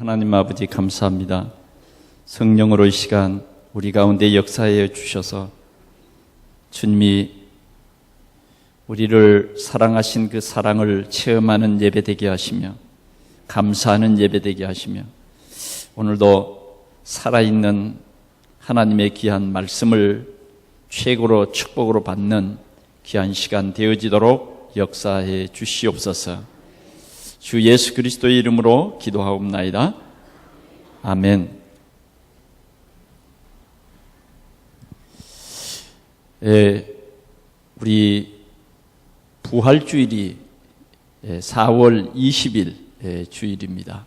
하나님 아버지 감사합니다. 성령으로 이 시간 우리 가운데 역사해 주셔서 주님이 우리를 사랑하신 그 사랑을 체험하는 예배되게 하시며 감사하는 예배되게 하시며 오늘도 살아있는 하나님의 귀한 말씀을 최고로 축복으로 받는 귀한 시간 되어지도록 역사해 주시옵소서. 주 예수 그리스도의 이름으로 기도하옵나이다. 아멘. 우리 부활주일이 4월 20일 주일입니다.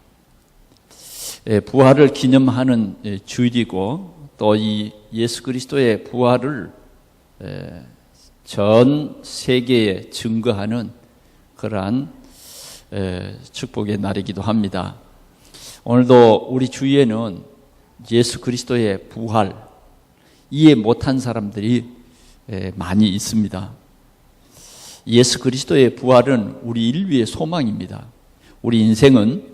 부활을 기념하는 주일이고 또 이 예수 그리스도의 부활을 전 세계에 증거하는 그러한 축복의 날이기도 합니다. 오늘도 우리 주위에는 예수 그리스도의 부활 이해 못한 사람들이 많이 있습니다. 예수 그리스도의 부활은 우리 인류의 소망입니다. 우리 인생은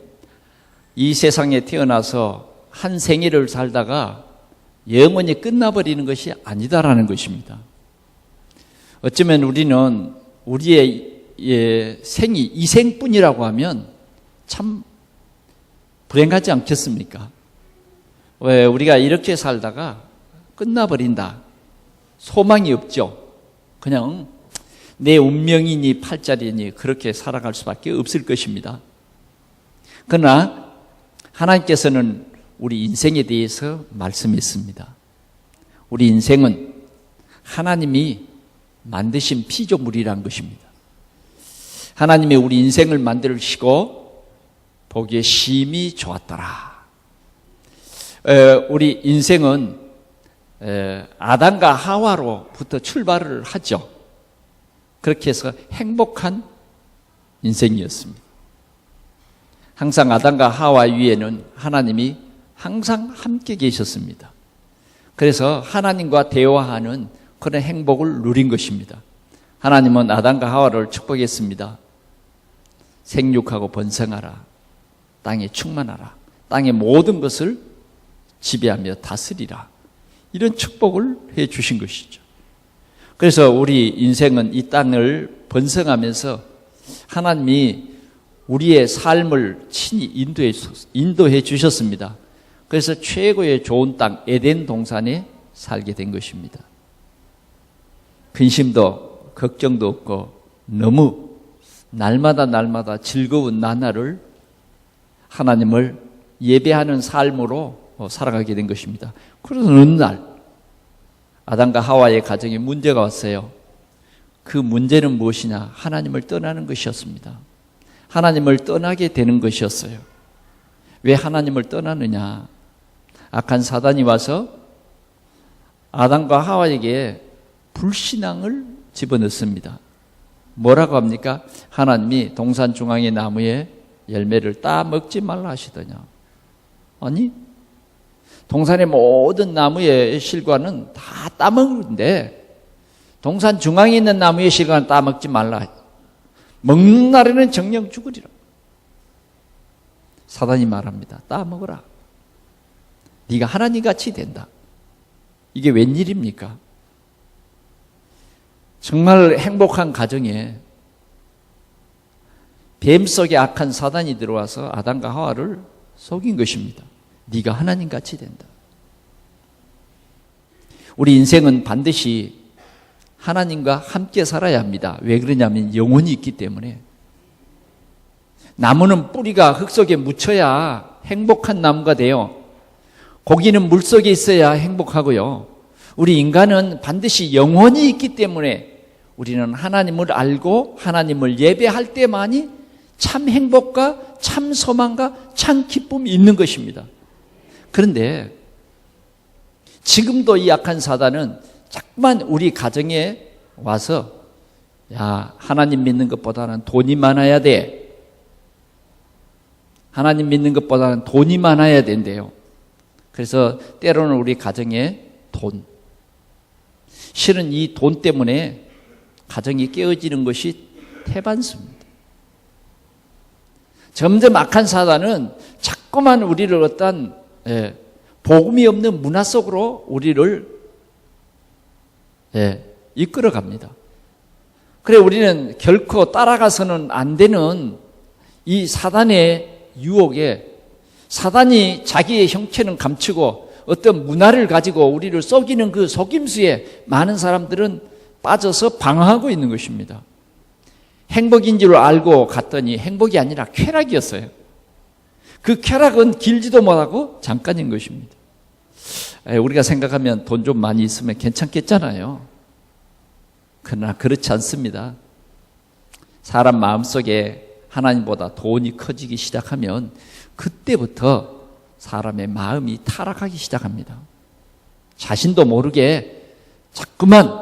이 세상에 태어나서 한 생애를 살다가 영원히 끝나버리는 것이 아니다라는 것입니다. 어쩌면 우리는 우리의 생이 이 생뿐이라고 하면 참 불행하지 않겠습니까? 왜 우리가 이렇게 살다가 끝나버린다. 소망이 없죠. 그냥 내 운명이니 팔자리니 그렇게 살아갈 수밖에 없을 것입니다. 그러나 하나님께서는 우리 인생에 대해서 말씀했습니다. 우리 인생은 하나님이 만드신 피조물이란 것입니다. 하나님이 우리 인생을 만드시고 보기에 심히 좋았더라. 우리 인생은 아담과 하와로부터 출발을 하죠. 그렇게 해서 행복한 인생이었습니다. 항상 아담과 하와 위에는 하나님이 항상 함께 계셨습니다. 그래서 하나님과 대화하는 그런 행복을 누린 것입니다. 하나님은 아담과 하와를 축복했습니다. 생육하고 번성하라. 땅에 충만하라. 땅의 모든 것을 지배하며 다스리라. 이런 축복을 해 주신 것이죠. 그래서 우리 인생은 이 땅을 번성하면서 하나님이 우리의 삶을 친히 인도해 주셨습니다. 그래서 최고의 좋은 땅 에덴 동산에 살게 된 것입니다. 근심도 걱정도 없고 너무 날마다 즐거운 나날을 하나님을 예배하는 삶으로 살아가게 된 것입니다. 그래서 어느 날 아담과 하와의 가정에 문제가 왔어요. 그 문제는 무엇이냐? 하나님을 떠나는 것이었습니다. 하나님을 떠나게 되는 것이었어요. 왜 하나님을 떠나느냐? 악한 사단이 와서 아담과 하와에게 불신앙을 집어넣습니다. 뭐라고 합니까? 하나님이 동산 중앙의 나무에 열매를 따먹지 말라 하시더냐. 아니, 동산의 모든 나무의 실과는 다 따먹는데 동산 중앙에 있는 나무의 실과는 따먹지 말라. 먹는 날에는 정령 죽으리라. 사단이 말합니다. 따먹어라. 네가 하나님같이 된다. 이게 웬일입니까? 정말 행복한 가정에 뱀 속에 악한 사단이 들어와서 아담과 하와를 속인 것입니다. 네가 하나님같이 된다. 우리 인생은 반드시 하나님과 함께 살아야 합니다. 왜 그러냐면 영혼이 있기 때문에. 나무는 뿌리가 흙 속에 묻혀야 행복한 나무가 돼요. 고기는 물 속에 있어야 행복하고요. 우리 인간은 반드시 영혼이 있기 때문에 우리는 하나님을 알고 하나님을 예배할 때만이 참 행복과 참 소망과 참 기쁨이 있는 것입니다. 그런데 지금도 이 악한 사단은 자꾸만 우리 가정에 와서 야, 하나님 믿는 것보다는 돈이 많아야 돼. 하나님 믿는 것보다는 돈이 많아야 된대요. 그래서 때로는 우리 가정에 돈. 실은 이 돈 때문에 가정이 깨어지는 것이 태반수입니다. 점점 악한 사단은 자꾸 자꾸만 우리를 어떤 복음이 없는 문화 속으로 우리를 이끌어갑니다. 그래 우리는 결코 따라가서는 안 되는 이 사단의 유혹에 사단이 자기의 형체는 감추고 어떤 문화를 가지고 우리를 속이는 그 속임수에 많은 사람들은 빠져서 방황하고 있는 것입니다. 행복인 줄 알고 갔더니 행복이 아니라 쾌락이었어요. 그 쾌락은 길지도 못하고 잠깐인 것입니다. 우리가 생각하면 돈 좀 많이 있으면 괜찮겠잖아요. 그러나 그렇지 않습니다. 사람 마음속에 하나님보다 돈이 커지기 시작하면 그때부터 사람의 마음이 타락하기 시작합니다. 자신도 모르게 자꾸만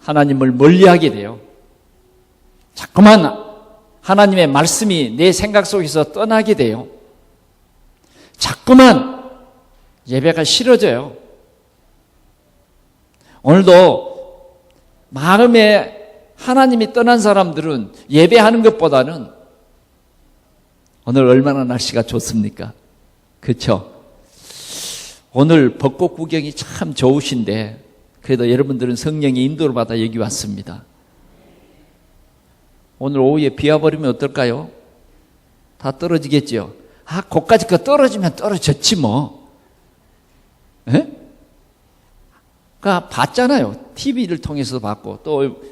하나님을 멀리하게 돼요. 자꾸만 하나님의 말씀이 내 생각 속에서 떠나게 돼요. 자꾸만 예배가 싫어져요. 오늘도 마음에 하나님이 떠난 사람들은 예배하는 것보다는 오늘 얼마나 날씨가 좋습니까? 그렇죠? 오늘 벚꽃 구경이 참 좋으신데 그래도 여러분들은 성령의 인도를 받아 여기 왔습니다. 오늘 오후에 비 와버리면 어떨까요? 다 떨어지겠죠? 거기까지 떨어지면 떨어졌지 뭐. 예? 그러니까 봤잖아요. TV를 통해서도 봤고 또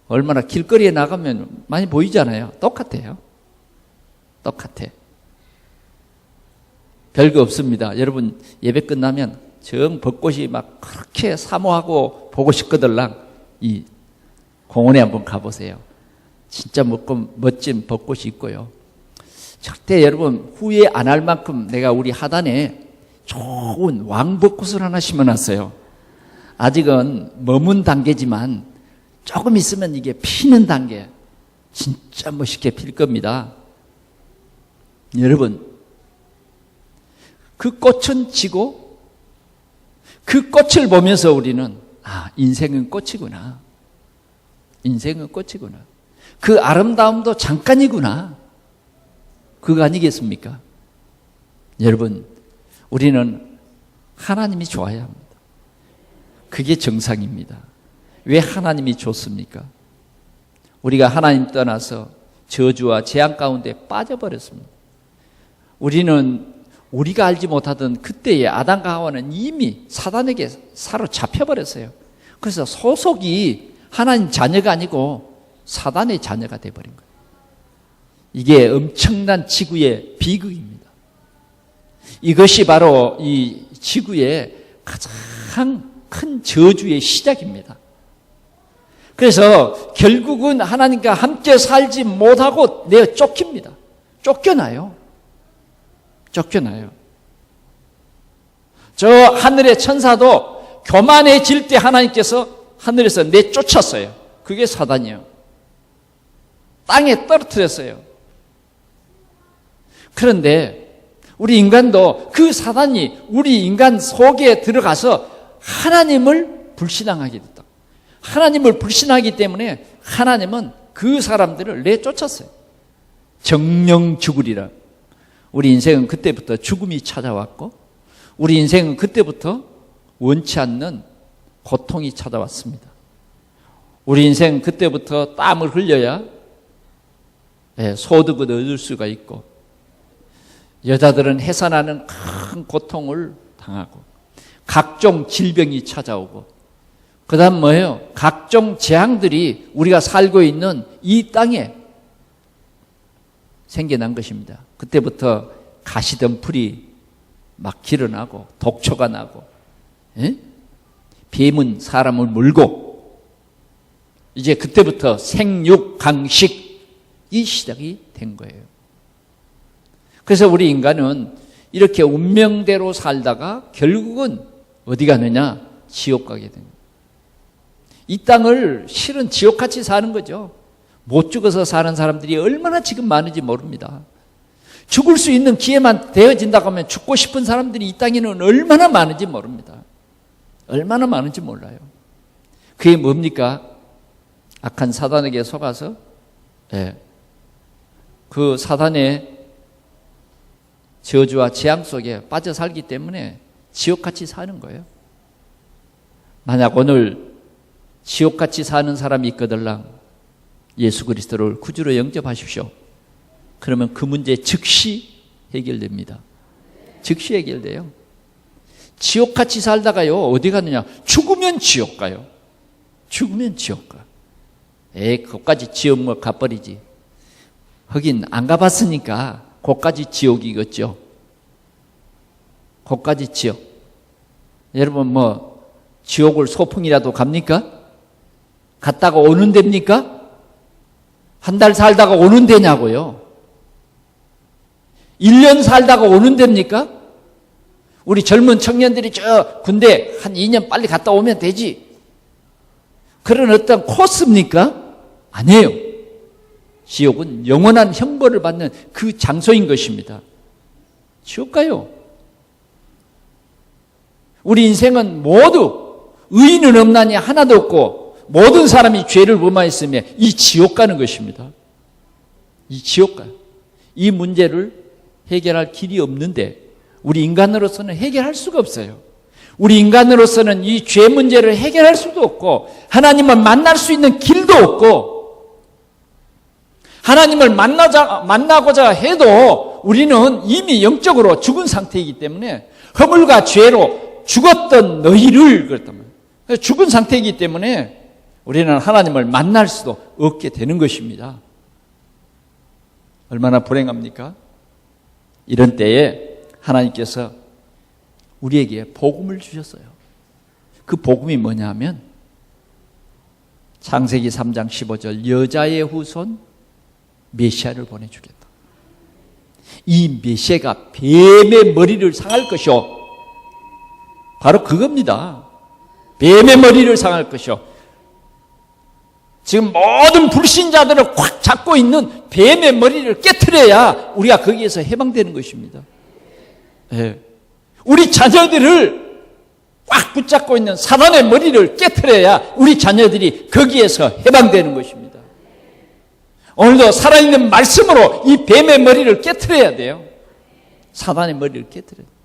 얼마나 길거리에 나가면 많이 보이잖아요. 똑같아요. 똑같아. 별거 없습니다. 여러분 예배 끝나면 정 벚꽃이 막 그렇게 사모하고 보고 싶거들랑 이 공원에 한번 가보세요. 진짜 멋진 벚꽃이 있고요. 절대 여러분 후회 안 할 만큼 내가 우리 하단에 좋은 왕벚꽃을 하나 심어놨어요. 아직은 머문 단계지만 조금 있으면 이게 피는 단계. 진짜 멋있게 필 겁니다. 여러분 그 꽃은 지고 그 꽃을 보면서 우리는 인생은 꽃이구나. 인생은 꽃이구나. 그 아름다움도 잠깐이구나. 그거 아니겠습니까? 여러분 우리는 하나님이 좋아야 합니다. 그게 정상입니다. 왜 하나님이 좋습니까? 우리가 하나님 떠나서 저주와 재앙 가운데 빠져버렸습니다. 우리는 우리가 알지 못하던 그때의 아담과 하와는 이미 사단에게 사로잡혀버렸어요. 그래서 소속이 하나님 자녀가 아니고 사단의 자녀가 되어버린 거예요. 이게 엄청난 지구의 비극입니다. 이것이 바로 이 지구의 가장 큰 저주의 시작입니다. 그래서 결국은 하나님과 함께 살지 못하고 내가 쫓깁니다. 쫓겨나요. 쫓겨나요. 저 하늘의 천사도 교만해질 때 하나님께서 하늘에서 내쫓았어요. 그게 사단이에요. 땅에 떨어뜨렸어요. 그런데 우리 인간도 그 사단이 우리 인간 속에 들어가서 하나님을 불신앙하게 됐다. 하나님을 불신하기 때문에 하나님은 그 사람들을 내쫓았어요. 정령 죽으리라. 우리 인생은 그때부터 죽음이 찾아왔고 우리 인생은 그때부터 원치 않는 고통이 찾아왔습니다. 우리 인생은 그때부터 땀을 흘려야 소득을 얻을 수가 있고 여자들은 해산하는 큰 고통을 당하고 각종 질병이 찾아오고 그 다음 뭐예요? 각종 재앙들이 우리가 살고 있는 이 땅에 생겨난 것입니다. 그때부터 가시덤불이 막 길어나고 독초가 나고 뱀은 사람을 물고 이제 그때부터 생육, 강식이 시작이 된 거예요. 그래서 우리 인간은 이렇게 운명대로 살다가 결국은 어디 가느냐? 지옥 가게 됩니다. 이 땅을 실은 지옥같이 사는 거죠. 못 죽어서 사는 사람들이 얼마나 지금 많은지 모릅니다. 죽을 수 있는 기회만 되어진다고 하면 죽고 싶은 사람들이 이 땅에는 얼마나 많은지 모릅니다. 얼마나 많은지 몰라요. 그게 뭡니까? 악한 사단에게 속아서 그 사단의 저주와 재앙 속에 빠져 살기 때문에 지옥같이 사는 거예요. 만약 오늘 지옥같이 사는 사람이 있거들랑 예수 그리스도를 구주로 영접하십시오. 그러면 그 문제 즉시 해결됩니다. 즉시 해결돼요. 지옥같이 살다가요, 어디 가느냐? 죽으면 지옥 가요. 죽으면 지옥 가. 그것까지 지옥 뭐 가버리지. 하긴 안 가봤으니까 그것까지 지옥이겠죠. 그것까지 지옥. 여러분 뭐 지옥을 소풍이라도 갑니까? 갔다가 오는 데입니까? 한 달 살다가 오는 데냐고요. 1년 살다가 오는 데입니까? 우리 젊은 청년들이 저 군대 한 2년 빨리 갔다 오면 되지. 그런 어떤 코스입니까? 아니에요. 지옥은 영원한 형벌을 받는 그 장소인 것입니다. 지옥 가요. 우리 인생은 모두 의인은 없나니 하나도 없고 모든 사람이 죄를 범하였으며 이 지옥 가는 것입니다. 이 지옥 가요. 이 문제를 해결할 길이 없는데 우리 인간으로서는 해결할 수가 없어요. 우리 인간으로서는 이 죄 문제를 해결할 수도 없고 하나님을 만날 수 있는 길도 없고 하나님을 만나고자 해도 우리는 이미 영적으로 죽은 상태이기 때문에 허물과 죄로 죽었던 너희를 그랬단 말이에요. 죽은 상태이기 때문에 우리는 하나님을 만날 수도 없게 되는 것입니다. 얼마나 불행합니까? 이런 때에 하나님께서 우리에게 복음을 주셨어요. 그 복음이 뭐냐면 창세기 3장 15절 여자의 후손 메시아를 보내주겠다. 이 메시아가 뱀의 머리를 상할 것이요. 바로 그겁니다. 뱀의 머리를 상할 것이요. 지금 모든 불신자들을 꽉 잡고 있는 뱀의 머리를 깨트려야 우리가 거기에서 해방되는 것입니다. 네. 우리 자녀들을 꽉 붙잡고 있는 사단의 머리를 깨트려야 우리 자녀들이 거기에서 해방되는 것입니다. 오늘도 살아있는 말씀으로 이 뱀의 머리를 깨트려야 돼요. 사단의 머리를 깨트려야 돼요.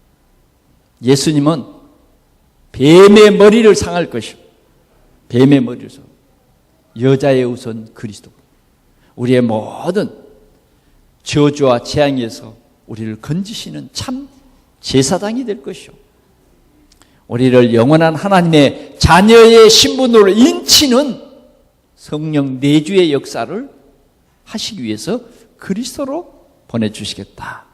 예수님은 뱀의 머리를 상할 것이고 뱀의 머리를 상할 여자의 우선 그리스도 우리의 모든 저주와 재앙에서 우리를 건지시는 참 제사장이 될 것이요. 우리를 영원한 하나님의 자녀의 신분으로 인치는 성령 내주의 역사를 하시기 위해서 그리스도로 보내주시겠다.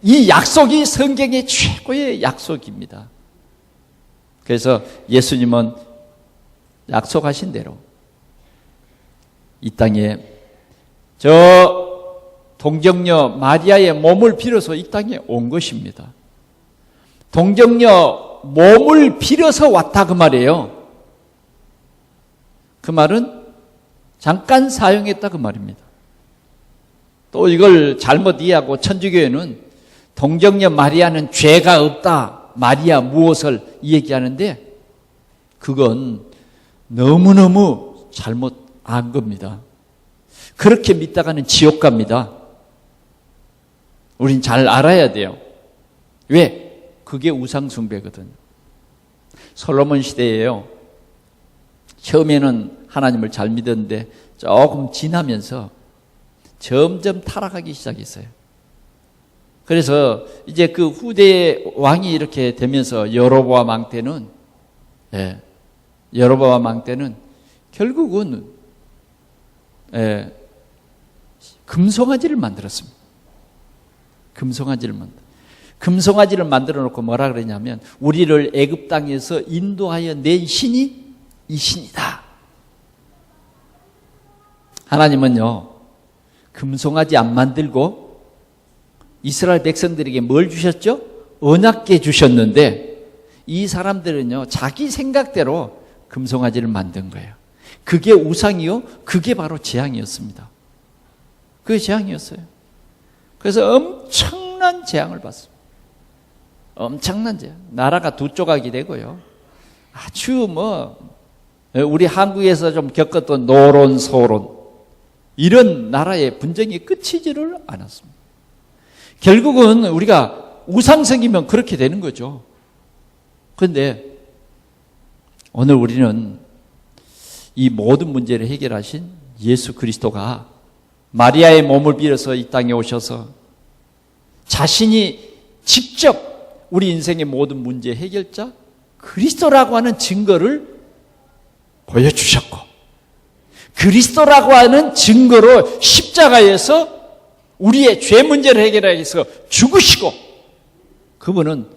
이 약속이 성경의 최고의 약속입니다. 그래서 예수님은 약속하신 대로 이 땅에 저 동정녀 마리아의 몸을 빌어서 이 땅에 온 것입니다. 동정녀 몸을 빌어서 왔다 그 말이에요. 그 말은 잠깐 사용했다 그 말입니다. 또 이걸 잘못 이해하고 천주교회는 동정녀 마리아는 죄가 없다. 마리아 무엇을 얘기하는데 그건 너무너무 잘못 안 겁니다. 그렇게 믿다가는 지옥 갑니다. 우린 잘 알아야 돼요. 왜? 그게 우상숭배거든요. 솔로몬 시대에요. 처음에는 하나님을 잘 믿었는데 조금 지나면서 점점 타락하기 시작했어요. 그래서 이제 그 후대 왕이 이렇게 되면서 여로보암 왕 때는 여로보암 왕 때는 결국은 금송아지를 만들었습니다. 금송아지를 만들어 놓고 뭐라 그러냐면 우리를 애굽 땅에서 인도하여 낸 신이 이 신이다. 하나님은요 금송아지 안 만들고 이스라엘 백성들에게 뭘 주셨죠? 언약궤 주셨는데 이 사람들은요 자기 생각대로 금송아지를 만든 거예요. 그게 우상이요? 그게 바로 재앙이었습니다. 그게 재앙이었어요. 그래서 엄청난 재앙을 받습니다. 엄청난 재앙. 나라가 두 조각이 되고요. 아주 우리 한국에서 좀 겪었던 노론, 소론 이런 나라의 분쟁이 끝이지를 않았습니다. 결국은 우리가 우상성이면 그렇게 되는 거죠. 그런데 오늘 우리는 이 모든 문제를 해결하신 예수 그리스도가 마리아의 몸을 빌어서 이 땅에 오셔서 자신이 직접 우리 인생의 모든 문제 해결자 그리스도라고 하는 증거를 보여주셨고, 그리스도라고 하는 증거로 십자가에서 우리의 죄 문제를 해결하기 위해서 죽으시고, 그분은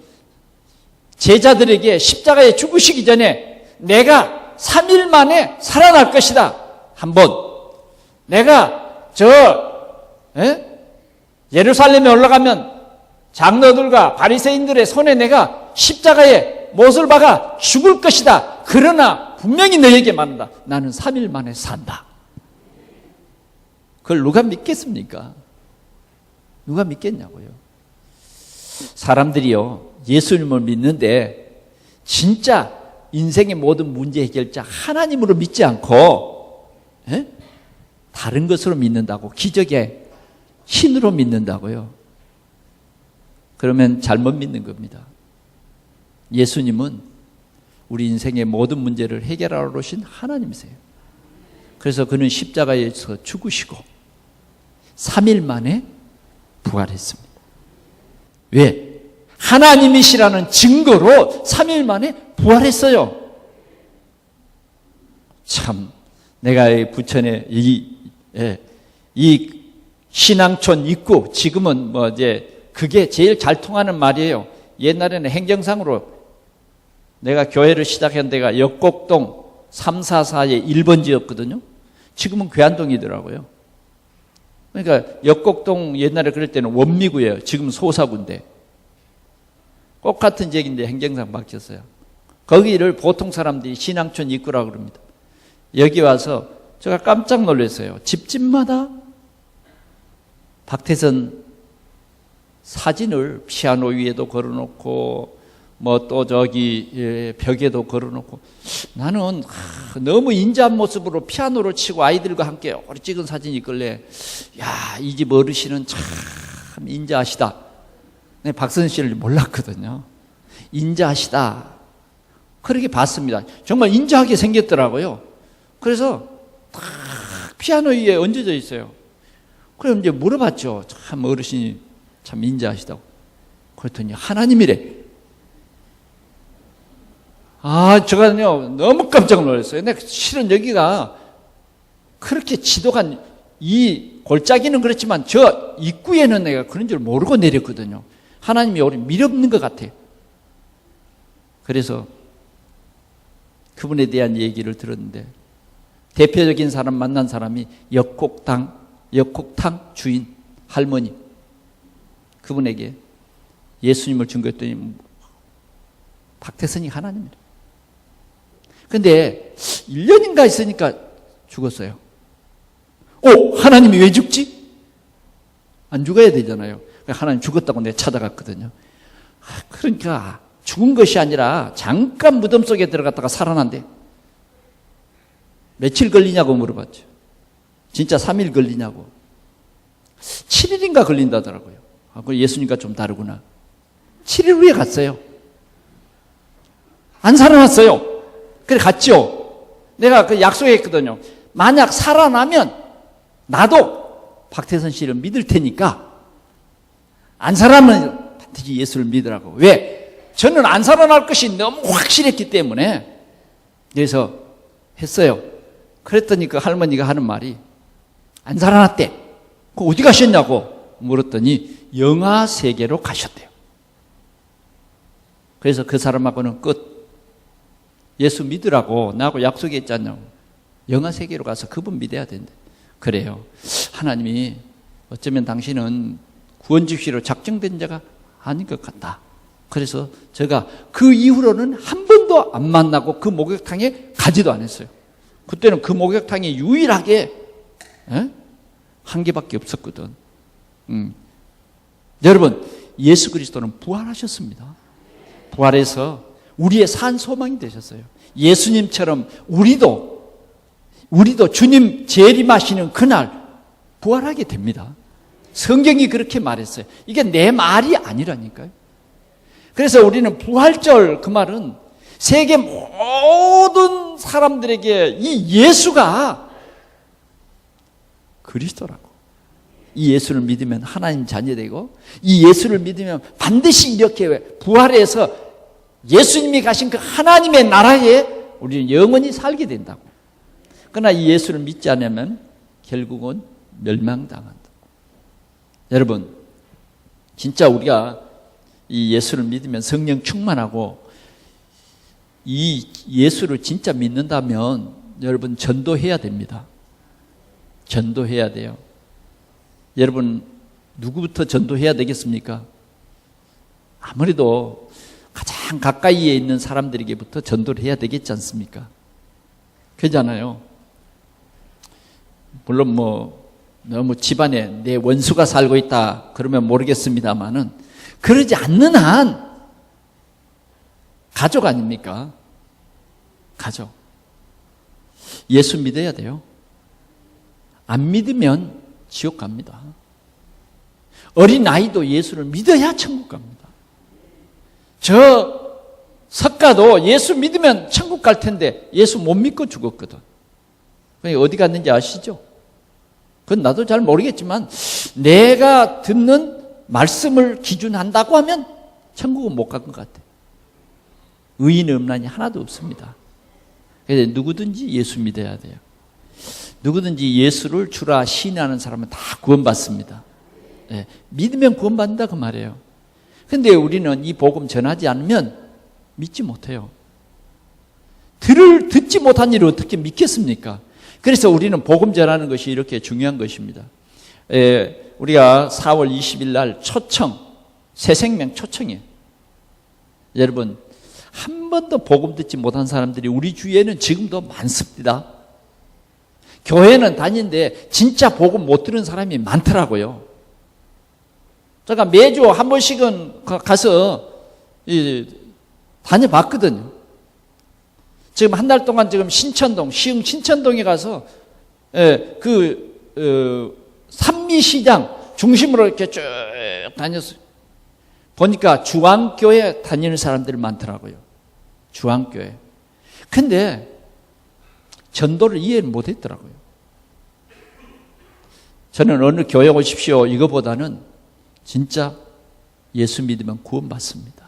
제자들에게 십자가에 죽으시기 전에 내가 3일 만에 살아날 것이다. 한번 내가 예루살렘에 올라가면 장로들과 바리새인들의 손에 내가 십자가에 못을 박아 죽을 것이다. 그러나 분명히 너에게 말한다. 나는 3일 만에 산다. 그걸 누가 믿겠습니까? 누가 믿겠냐고요. 사람들이요, 예수님을 믿는데 진짜 인생의 모든 문제 해결자 하나님으로 믿지 않고 다른 것으로 믿는다고, 기적의 신으로 믿는다고요. 그러면 잘못 믿는 겁니다. 예수님은 우리 인생의 모든 문제를 해결하러 오신 하나님이세요. 그래서 그는 십자가에서 죽으시고 3일 만에 부활했습니다. 왜? 하나님이시라는 증거로 3일 만에 부활했어요. 참, 내가 부천에 이 신앙촌 입구, 지금은 그게 제일 잘 통하는 말이에요. 옛날에는 행정상으로 내가 교회를 시작한 데가 역곡동 344의 1번지였거든요. 지금은 괴안동이더라고요. 그러니까 역곡동 옛날에 그럴 때는 원미구예요. 지금 소사구인데. 똑같은 지역인데 행정상 바뀌었어요. 거기를 보통 사람들이 신앙촌 입구라고 그럽니다. 여기 와서 제가 깜짝 놀랐어요. 집집마다 박태선 사진을 피아노 위에도 걸어놓고 또 벽에도 걸어놓고, 나는 너무 인자한 모습으로 피아노를 치고 아이들과 함께 오래 찍은 사진이 있길래, 야, 이 집 어르신은 참 인자하시다. 박선희 씨를 몰랐거든요. 인자하시다. 그렇게 봤습니다. 정말 인자하게 생겼더라고요. 그래서 딱 피아노 위에 얹어져 있어요. 그럼 이제 물어봤죠. 참 어르신이 참 인자하시다고. 그랬더니 하나님이래. 제가요 너무 깜짝 놀랐어요. 근데 실은 여기가 그렇게 지독한, 이 골짜기는 그렇지만 저 입구에는 내가 그런 줄 모르고 내렸거든요. 하나님이 우리 미련없는 것 같아요. 그래서 그분에 대한 얘기를 들었는데, 대표적인 사람 만난 사람이 역곡탕 주인 할머니, 그분에게 예수님을 증거했더니 박태선이 하나님이래. 근데 1년인가 있으니까 죽었어요. 하나님이 왜 죽지? 안 죽어야 되잖아요. 하나님 죽었다고 내가 찾아갔거든요. 그러니까 죽은 것이 아니라 잠깐 무덤 속에 들어갔다가 살아난대. 며칠 걸리냐고 물어봤죠. 진짜 3일 걸리냐고. 7일인가 걸린다더라고요. 그럼 예수님과 좀 다르구나. 7일 후에 갔어요. 안 살아났어요. 그래 갔죠. 내가 그 약속했거든요. 만약 살아나면 나도 박태선 씨를 믿을 테니까, 안 살아나면 반드시 예수를 믿으라고. 왜? 저는 안 살아날 것이 너무 확실했기 때문에. 그래서 했어요. 그랬더니 그 할머니가 하는 말이, 안 살아났대. 그 어디 가셨냐고 물었더니 영화 세계로 가셨대요. 그래서 그 사람하고는 끝. 예수 믿으라고 나하고 약속했잖아요. 영화 세계로 가서 그분 믿어야 된대. 그래요. 하나님이 어쩌면 당신은 구원 주시러 작정된 자가 아닌 것 같다. 그래서 제가 그 이후로는 한 번도 안 만나고 그 목욕탕에 가지도 않았어요. 그때는 그 목욕탕이 유일하게 한 개밖에 없었거든. 여러분, 예수 그리스도는 부활하셨습니다. 부활해서 우리의 산 소망이 되셨어요. 예수님처럼 우리도 주님 재림하시는 그날 부활하게 됩니다. 성경이 그렇게 말했어요. 이게 내 말이 아니라니까요. 그래서 우리는 부활절 그 말은 세계 모든 사람들에게 이 예수가 그리스도라고. 이 예수를 믿으면 하나님 자녀되고 이 예수를 믿으면 반드시 이렇게 부활해서 예수님이 가신 그 하나님의 나라에 우리는 영원히 살게 된다고. 그러나 이 예수를 믿지 않으면 결국은 멸망당한다. 여러분, 진짜 우리가 이 예수를 믿으면 성령 충만하고 이 예수를 진짜 믿는다면 여러분 전도해야 됩니다. 전도해야 돼요. 여러분 누구부터 전도해야 되겠습니까? 아무래도 가장 가까이에 있는 사람들에게부터 전도를 해야 되겠지 않습니까? 그렇잖아요. 물론 뭐 너무 집안에 내 원수가 살고 있다 그러면 모르겠습니다만은 그러지 않는 한 가족 아닙니까? 가족. 예수 믿어야 돼요. 안 믿으면 지옥 갑니다. 어린아이도 예수를 믿어야 천국 갑니다. 저 석가도 예수 믿으면 천국 갈 텐데 예수 못 믿고 죽었거든. 어디 갔는지 아시죠? 그건 나도 잘 모르겠지만 내가 듣는 말씀을 기준한다고 하면 천국은 못 갈 것 같아. 의인 음란이 하나도 없습니다. 그래서 누구든지 예수 믿어야 돼요. 누구든지 예수를 주라 시인하는 사람은 다 구원받습니다. 예, 믿으면 구원받는다 그 말이에요. 그런데 우리는 이 복음 전하지 않으면 믿지 못해요. 듣지 못한 일을 어떻게 믿겠습니까? 그래서 우리는 복음 전하는 것이 이렇게 중요한 것입니다. 우리가 4월 20일 날 초청, 새생명 초청이에요. 여러분, 한 번도 복음 듣지 못한 사람들이 우리 주위에는 지금도 많습니다. 교회는 다니는데 진짜 복음 못 들은 사람이 많더라고요. 제가 매주 한 번씩은 가서 다녀봤거든요. 지금 한 달 동안 지금 신천동, 시흥 신천동에 가서 산미시장 중심으로 이렇게 쭉 다녔어요. 보니까 주안교회 다니는 사람들이 많더라고요. 주안교회. 근데 전도를 이해를 못했더라고요. 저는 어느 교회 오십시오 이거보다는 진짜 예수 믿으면 구원받습니다.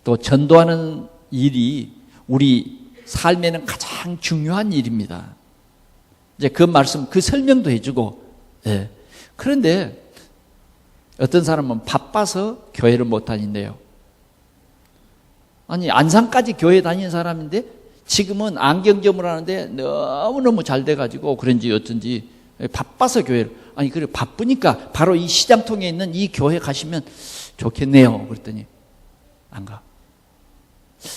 또 전도하는 일이 우리 삶에는 가장 중요한 일입니다. 이제 그 말씀, 그 설명도 해주고, 예. 그런데 어떤 사람은 바빠서 교회를 못 다닌대요. 아니, 안산까지 교회 다니는 사람인데 지금은 안경점을 하는데 너무너무 잘 돼가지고 그런지 어쩐지 바빠서 교회를. 아니, 그래, 바쁘니까 바로 이 시장통에 있는 이 교회 가시면 좋겠네요. 그랬더니 안 가.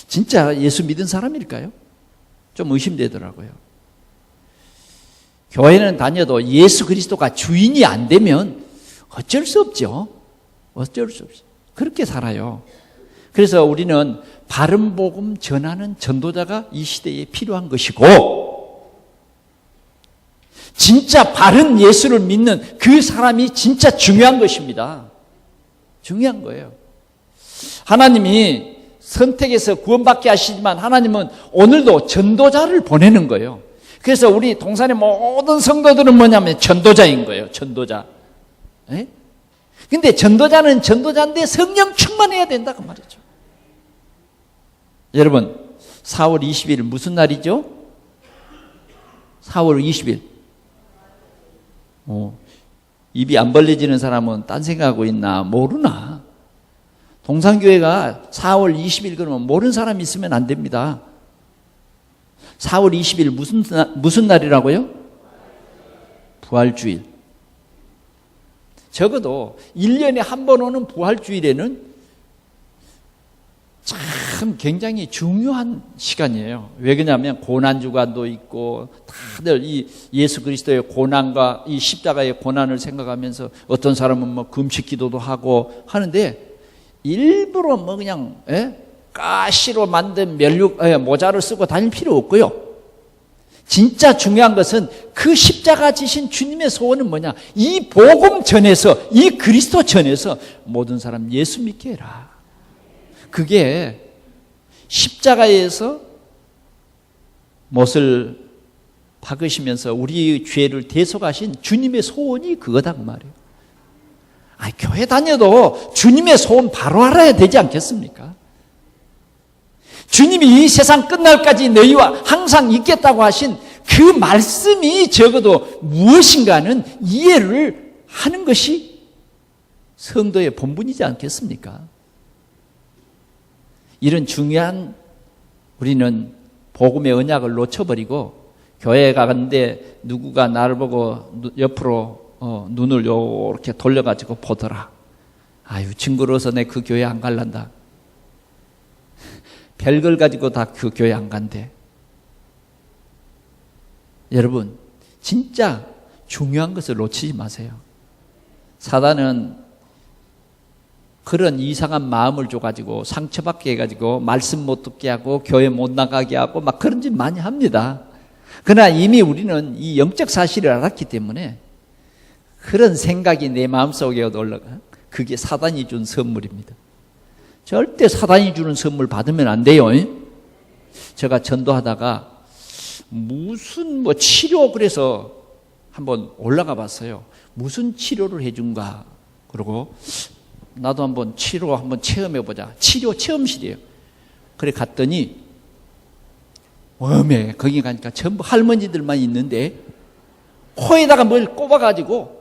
진짜 예수 믿은 사람일까요? 좀 의심되더라고요. 교회는 다녀도 예수 그리스도가 주인이 안 되면 어쩔 수 없죠. 어쩔 수 없죠. 그렇게 살아요. 그래서 우리는 바른 복음 전하는 전도자가 이 시대에 필요한 것이고, 진짜 바른 예수를 믿는 그 사람이 진짜 중요한 것입니다. 중요한 거예요. 하나님이 선택해서 구원받게 하시지만 하나님은 오늘도 전도자를 보내는 거예요. 그래서 우리 동산의 모든 성도들은 뭐냐면 전도자인 거예요. 전도자. 예? 근데 전도자는 전도자인데 성령 충만해야 된다 그 말이죠. 여러분, 4월 20일 무슨 날이죠? 4월 20일. 입이 안 벌려지는 사람은 딴 생각하고 있나 모르나? 동산교회가 4월 20일 그러면 모르는 사람이 있으면 안 됩니다. 4월 20일 무슨 날이라고요? 부활주일. 적어도 1년에 한 번 오는 부활주일에는 참 굉장히 중요한 시간이에요. 왜 그러냐면 고난주간도 있고 다들 이 예수 그리스도의 고난과 이 십자가의 고난을 생각하면서 어떤 사람은 뭐 금식 기도도 하고 하는데 일부러 뭐 그냥 가시로 만든 모자를 쓰고 다닐 필요 없고요. 진짜 중요한 것은 그 십자가 지신 주님의 소원은 뭐냐? 이 복음 전에서, 이 그리스도 전에서 모든 사람 예수 믿게 해라. 그게 십자가에서 못을 박으시면서 우리의 죄를 대속하신 주님의 소원이 그거다 그 말이에요. 교회 다녀도 주님의 소원 바로 알아야 되지 않겠습니까? 주님이 이 세상 끝날까지 너희와 항상 있겠다고 하신 그 말씀이 적어도 무엇인가는 이해를 하는 것이 성도의 본분이지 않겠습니까? 이런 중요한 우리는 복음의 언약을 놓쳐버리고 교회에 가는데 누구가 나를 보고 옆으로 눈을 이렇게 돌려가지고 보더라. 아유, 징그러워서 내 그 교회 안 갈란다. 별걸 가지고 다 그 교회 안 간대. 여러분, 진짜 중요한 것을 놓치지 마세요. 사단은 그런 이상한 마음을 줘가지고 상처받게 해가지고 말씀 못 듣게 하고 교회 못 나가게 하고 막 그런 짓 많이 합니다. 그러나 이미 우리는 이 영적 사실을 알았기 때문에 그런 생각이 내 마음속에 올라가. 그게 사단이 준 선물입니다. 절대 사단이 주는 선물 받으면 안 돼요. 제가 전도하다가 무슨 치료 그래서 한번 올라가 봤어요. 무슨 치료를 해준가. 그러고 나도 한번 치료 한번 체험해보자. 치료 체험실이에요. 그래 갔더니 거기 가니까 전부 할머니들만 있는데 코에다가 뭘 꼽아가지고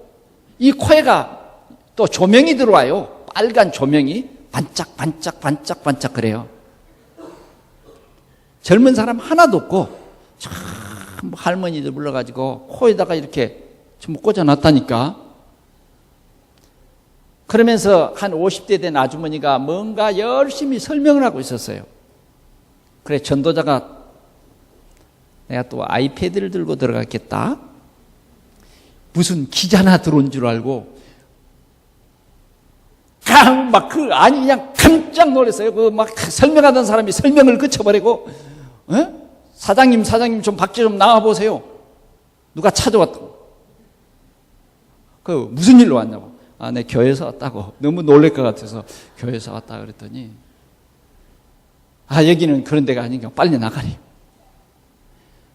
이 코에가 또 조명이 들어와요. 빨간 조명이 반짝반짝 그래요. 젊은 사람 하나도 없고 전부 할머니들 불러가지고 코에다가 이렇게 전부 꽂아놨다니까. 그러면서 한 50대 된 아주머니가 뭔가 열심히 설명을 하고 있었어요. 그래 전도자가 내가 또 아이패드를 들고 들어갔겠다. 무슨 기자나 들어온 줄 알고 그냥 깜짝 놀랐어요. 설명하던 사람이 설명을 그쳐버리고, 사장님 좀 밖에 좀 나와보세요. 누가 찾아왔다고. 무슨 일로 왔냐고. 내 교회에서 왔다고. 너무 놀랄 것 같아서 교회에서 왔다 그랬더니, 여기는 그런 데가 아니니까 빨리 나가래요.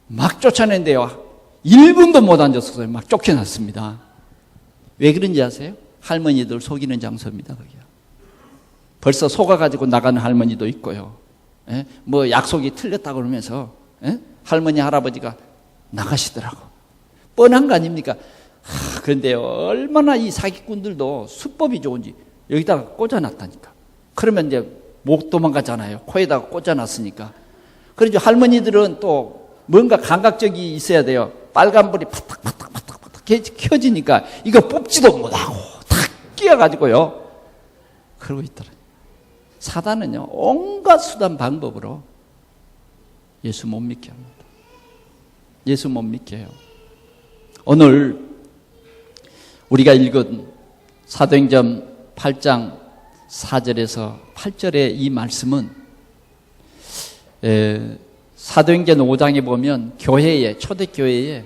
막 쫓아낸대요. 1분도 못 앉았어요. 막 쫓겨났습니다. 왜 그런지 아세요? 할머니들 속이는 장소입니다. 거기요. 벌써 속아가지고 나가는 할머니도 있고요. 약속이 틀렸다고 그러면서 할머니 할아버지가 나가시더라고. 뻔한 거 아닙니까? 그런데 얼마나 이 사기꾼들도 수법이 좋은지 여기다가 꽂아놨다니까. 그러면 이제 못 도망가잖아요. 코에다가 꽂아놨으니까. 그래서 할머니들은 또 뭔가 감각적이 있어야 돼요. 빨간불이 파탁 켜지니까 이거 뽑지도 못하고 탁 끼어가지고요. 그러고 있더라고요. 사단은요, 온갖 수단 방법으로 예수 못 믿게 합니다. 예수 못 믿게 해요. 오늘 우리가 읽은 사도행전 8장 4절에서 8절의 이 말씀은 사도행전 5장에 보면 교회에, 초대교회에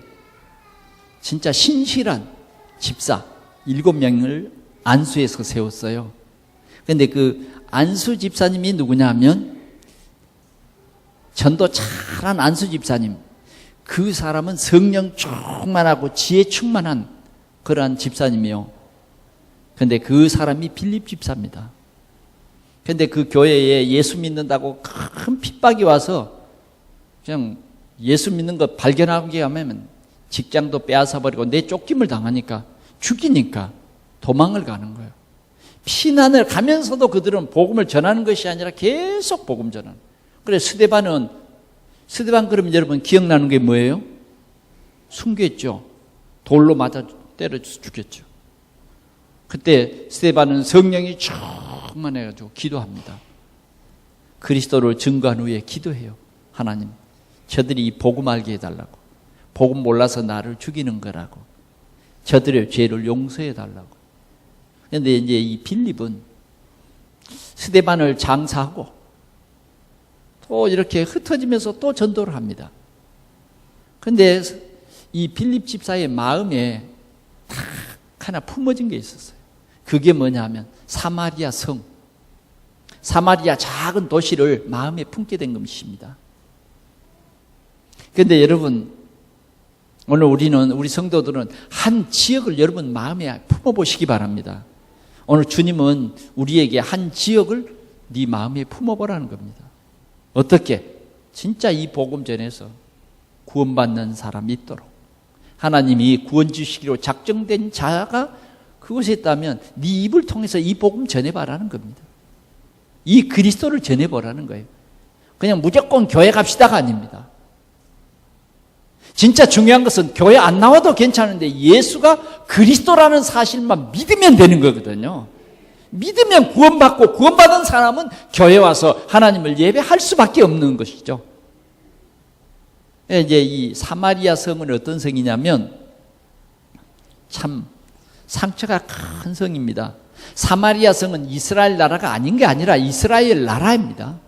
진짜 신실한 집사 7명을 안수해서 세웠어요. 그런데 그 안수 집사님이 누구냐 하면 전도 잘한 안수 집사님. 그 사람은 성령 충만하고 지혜 충만한 그러한 집사님이요. 그런데 그 사람이 빌립 집사입니다. 그런데 그 교회에 예수 믿는다고 큰 핍박이 와서 그냥 예수 믿는 거 발견하게 하면 직장도 빼앗아버리고 내쫓김을 당하니까 죽이니까 도망을 가는 거예요. 피난을 가면서도 그들은 복음을 전하는 것이 아니라 계속 복음 전하는. 그래 스데반 그러면 여러분 기억나는 게 뭐예요? 순교했죠. 돌로 맞아 때려서 죽였죠. 그때 스데반은 성령이 충만해가지고 기도합니다. 그리스도를 증거한 후에 기도해요. 하나님, 저들이 이 복음 알게 해달라고. 복음 몰라서 나를 죽이는 거라고. 저들의 죄를 용서해 달라고. 그런데 이제 이 빌립은 스데반을 장사하고 또 이렇게 흩어지면서 또 전도를 합니다. 근데 이 빌립 집사의 마음에 딱 하나 품어진 게 있었어요. 그게 뭐냐면 사마리아 성, 사마리아 작은 도시를 마음에 품게 된 것입니다. 그런데 여러분, 오늘 우리 성도들은 한 지역을 여러분 마음에 품어보시기 바랍니다. 오늘 주님은 우리에게 한 지역을 네 마음에 품어보라는 겁니다. 어떻게? 진짜 이 복음 전에서 구원받는 사람이 있도록 하나님이 구원 주시기로 작정된 자가 그곳에 있다면 네 입을 통해서 이 복음 전해봐라는 겁니다. 이 그리스도를 전해보라는 거예요. 그냥 무조건 교회 갑시다가 아닙니다. 진짜 중요한 것은 교회 안 나와도 괜찮은데 예수가 그리스도라는 사실만 믿으면 되는 거거든요. 믿으면 구원받고 구원받은 사람은 교회 와서 하나님을 예배할 수밖에 없는 것이죠. 이제 이 사마리아 성은 어떤 성이냐면 참 상처가 큰 성입니다. 사마리아 성은 이스라엘 나라가 아닌 게 아니라 이스라엘 나라입니다.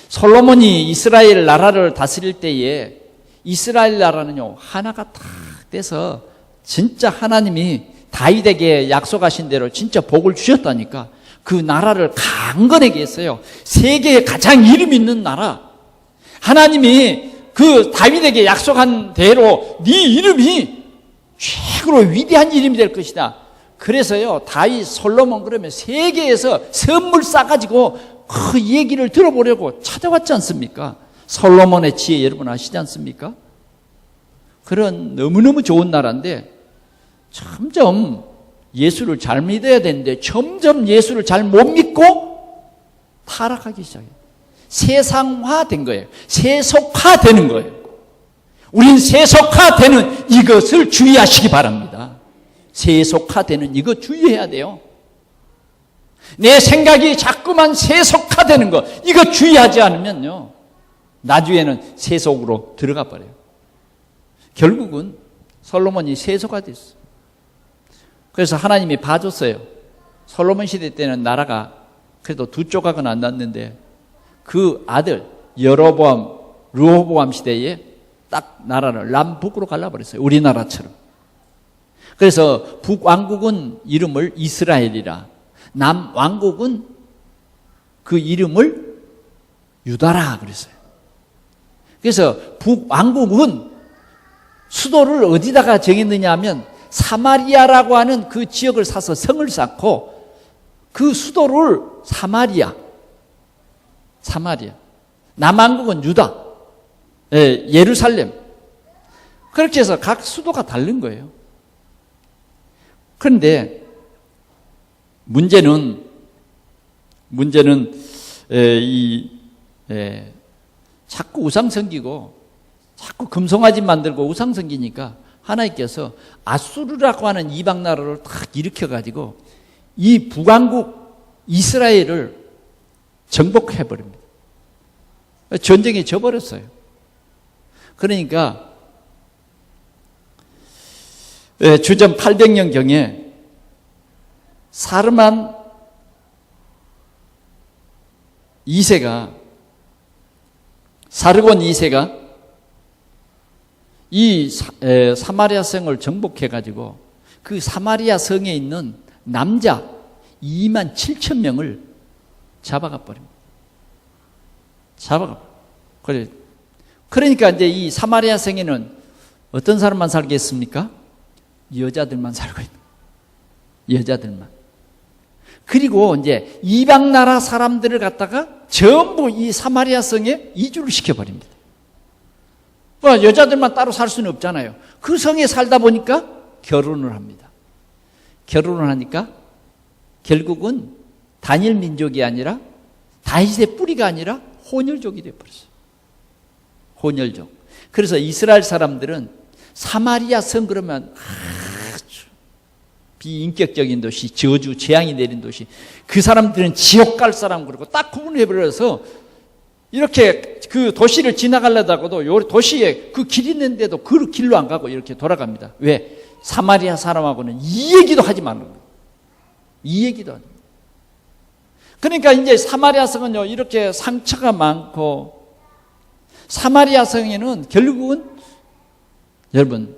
솔로몬이 이스라엘 나라를 다스릴 때에 이스라엘 나라는요 하나가 딱 돼서 진짜 하나님이 다윗에게 약속하신 대로 진짜 복을 주셨다니까 그 나라를 강건하게 했어요. 세계에 가장 이름 있는 나라. 하나님이 그 다윗에게 약속한 대로 네 이름이 최고로 위대한 이름이 될 것이다. 그래서요 다윗 솔로몬 그러면 세계에서 선물 싸가지고 그 얘기를 들어보려고 찾아왔지 않습니까? 솔로몬의 지혜 여러분 아시지 않습니까? 그런 너무너무 좋은 나라인데 점점 예수를 잘 믿어야 되는데 점점 예수를 잘 못 믿고 타락하기 시작해요. 세상화된 거예요. 세속화되는 거예요. 우린 세속화되는 이것을 주의하시기 바랍니다. 세속화되는 이거 주의해야 돼요. 내 생각이 자꾸만 세속화되는 거 이거 주의하지 않으면요 나중에는 세속으로 들어가 버려요. 결국은 솔로몬이 세속화됐어요. 그래서 하나님이 봐줬어요. 솔로몬 시대 때는 나라가 그래도 두 조각은 안 났는데 그 아들 여로보암, 르호보암 시대에 딱 나라를 남북으로 갈라버렸어요. 우리나라처럼. 그래서 북왕국은 이름을 이스라엘이라, 남왕국은 그 이름을 유다라 그랬어요. 그래서 북왕국은 수도를 어디다가 정했느냐 하면 사마리아라고 하는 그 지역을 사서 성을 쌓고 그 수도를 사마리아. 남왕국은 유다, 예루살렘. 그렇게 해서 각 수도가 다른 거예요. 그런데 문제는 자꾸 우상 섬기고 자꾸 금송아지 만들고 우상 섬기니까 하나님께서 아수르라고 하는 이방 나라를 딱 일으켜가지고 이 북왕국 이스라엘을 정복해버립니다. 전쟁에 져버렸어요. 그러니까 주전 800년경에 사르만 2세가 사르곤 2세가 이 사마리아 성을 정복해가지고 그 사마리아 성에 있는 남자 2만 7천 명을 잡아가 버립니다. 그러니까 이제 이 사마리아 성에는 어떤 사람만 살겠습니까? 여자들만 살고 있는 거예요. 여자들만. 그리고 이제 이방 나라 사람들을 갖다가 전부 이 사마리아 성에 이주를 시켜버립니다. 여자들만 따로 살 수는 없잖아요. 그 성에 살다 보니까 결혼을 합니다. 결혼을 하니까 결국은 단일 민족이 아니라 다윗의 뿌리가 아니라 혼혈족이 되어버렸어요. 혼혈족. 그래서 이스라엘 사람들은 사마리아 성 그러면 아주 비인격적인 도시, 저주, 재앙이 내린 도시. 그 사람들은 지옥 갈 사람 그러고 딱 구분해버려서 이렇게 그 도시를 지나가려다가도 요 도시에 그 길 있는데도 그 길로 안 가고 이렇게 돌아갑니다. 왜? 사마리아 사람하고는 이 얘기도 하지 말는 거예요. 이 얘기도 하는 거예요. 그러니까 이제 사마리아 성은요 이렇게 상처가 많고 사마리아 성에는 결국은 여러분,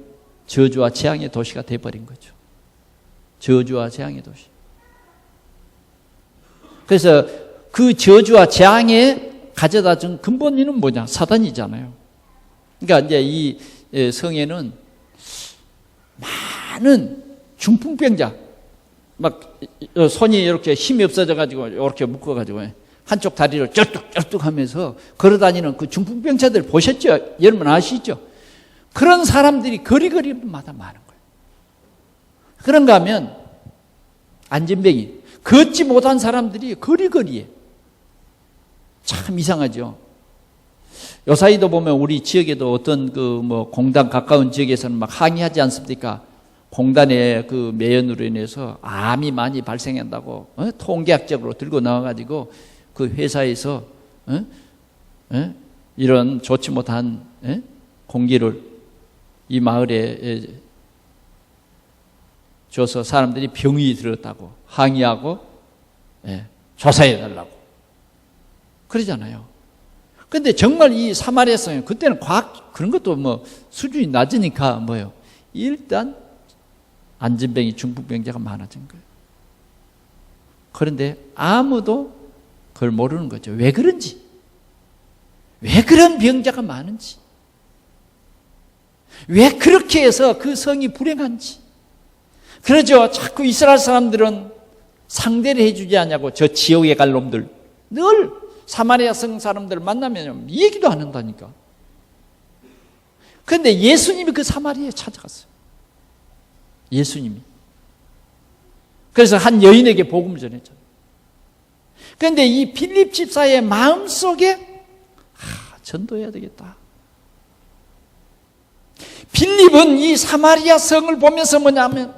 저주와 재앙의 도시가 돼버린 거죠. 저주와 재앙의 도시. 그래서 그 저주와 재앙에 가져다 준 근본인은 뭐냐? 사단이잖아요. 그러니까 이제 이 성에는 많은 중풍병자, 막 손이 이렇게 힘이 없어져가지고 이렇게 묶어가지고 한쪽 다리를 쩔뚝쩔뚝 하면서 걸어다니는 그 중풍병자들 보셨죠? 여러분 아시죠? 그런 사람들이 거리거리마다 많은 거예요. 그런가 하면 안진뱅이, 걷지 못한 사람들이 거리거리에. 참 이상하죠. 요사이도 보면 우리 지역에도 어떤 공단 가까운 지역에서는 막 항의하지 않습니까? 공단의 그 매연으로 인해서 암이 많이 발생한다고 통계학적으로 들고 나와가지고 그 회사에서 이런 좋지 못한 공기를 이 마을에 줘서 사람들이 병이 들었다고 항의하고 조사해달라고 그러잖아요. 근데 정말 이 사마리아성에 그때는 과학 그런 것도 뭐 수준이 낮으니까 뭐요. 일단 안진병이 중풍병자가 많아진 거예요. 그런데 아무도 그걸 모르는 거죠. 왜 그런지. 왜 그런 병자가 많은지. 왜 그렇게 해서 그 성이 불행한지. 그러죠. 자꾸 이스라엘 사람들은 상대를 해주지 않냐고. 저 지옥에 갈 놈들. 늘 사마리아 성 사람들 만나면 얘기도 안 한다니까. 그런데 예수님이 그 사마리아에 찾아갔어요. 예수님이. 그래서 한 여인에게 복음을 전했잖아요. 그런데 이 빌립 집사의 마음속에 전도해야 되겠다. 빌립은 이 사마리아 성을 보면서 뭐냐면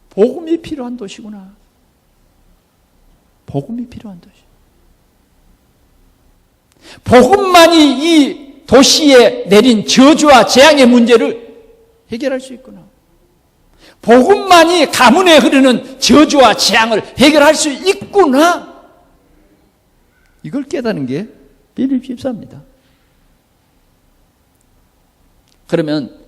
복음이 필요한 도시구나. 복음이 필요한 도시. 복음만이 이 도시에 내린 저주와 재앙의 문제를 해결할 수 있구나. 복음만이 가문에 흐르는 저주와 재앙을 해결할 수 있구나. 이걸 깨닫는 게 빌립 집사입니다. 그러면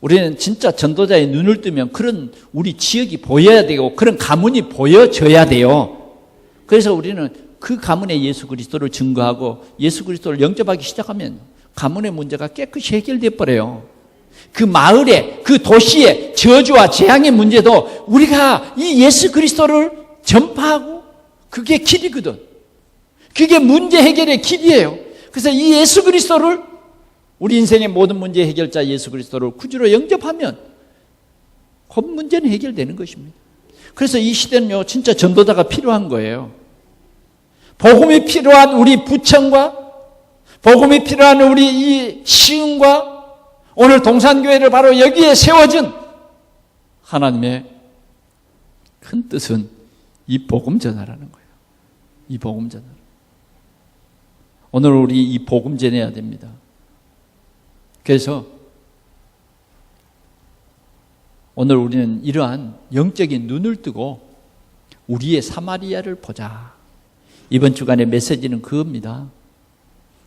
우리는 진짜 전도자의 눈을 뜨면 그런 우리 지역이 보여야 되고 그런 가문이 보여져야 돼요. 그래서 우리는 그 가문에 예수 그리스도를 증거하고 예수 그리스도를 영접하기 시작하면 가문의 문제가 깨끗이 해결돼 버려요. 그 마을에, 그 도시의 저주와 재앙의 문제도 우리가 이 예수 그리스도를 전파하고 그게 길이거든. 그게 문제 해결의 길이에요. 그래서 이 예수 그리스도를 우리 인생의 모든 문제 해결자 예수 그리스도를 구주로 영접하면 그 문제는 해결되는 것입니다. 그래서 이 시대는요, 진짜 전도자가 필요한 거예요. 복음이 필요한 우리 부천과 복음이 필요한 우리 이 시흥과 오늘 동산교회를 바로 여기에 세워진 하나님의 큰 뜻은 이 복음 전하라는 거예요. 이 복음 전하. 오늘 우리 이 복음 전해야 됩니다. 그래서 오늘 우리는 이러한 영적인 눈을 뜨고 우리의 사마리아를 보자. 이번 주간의 메시지는 그겁니다.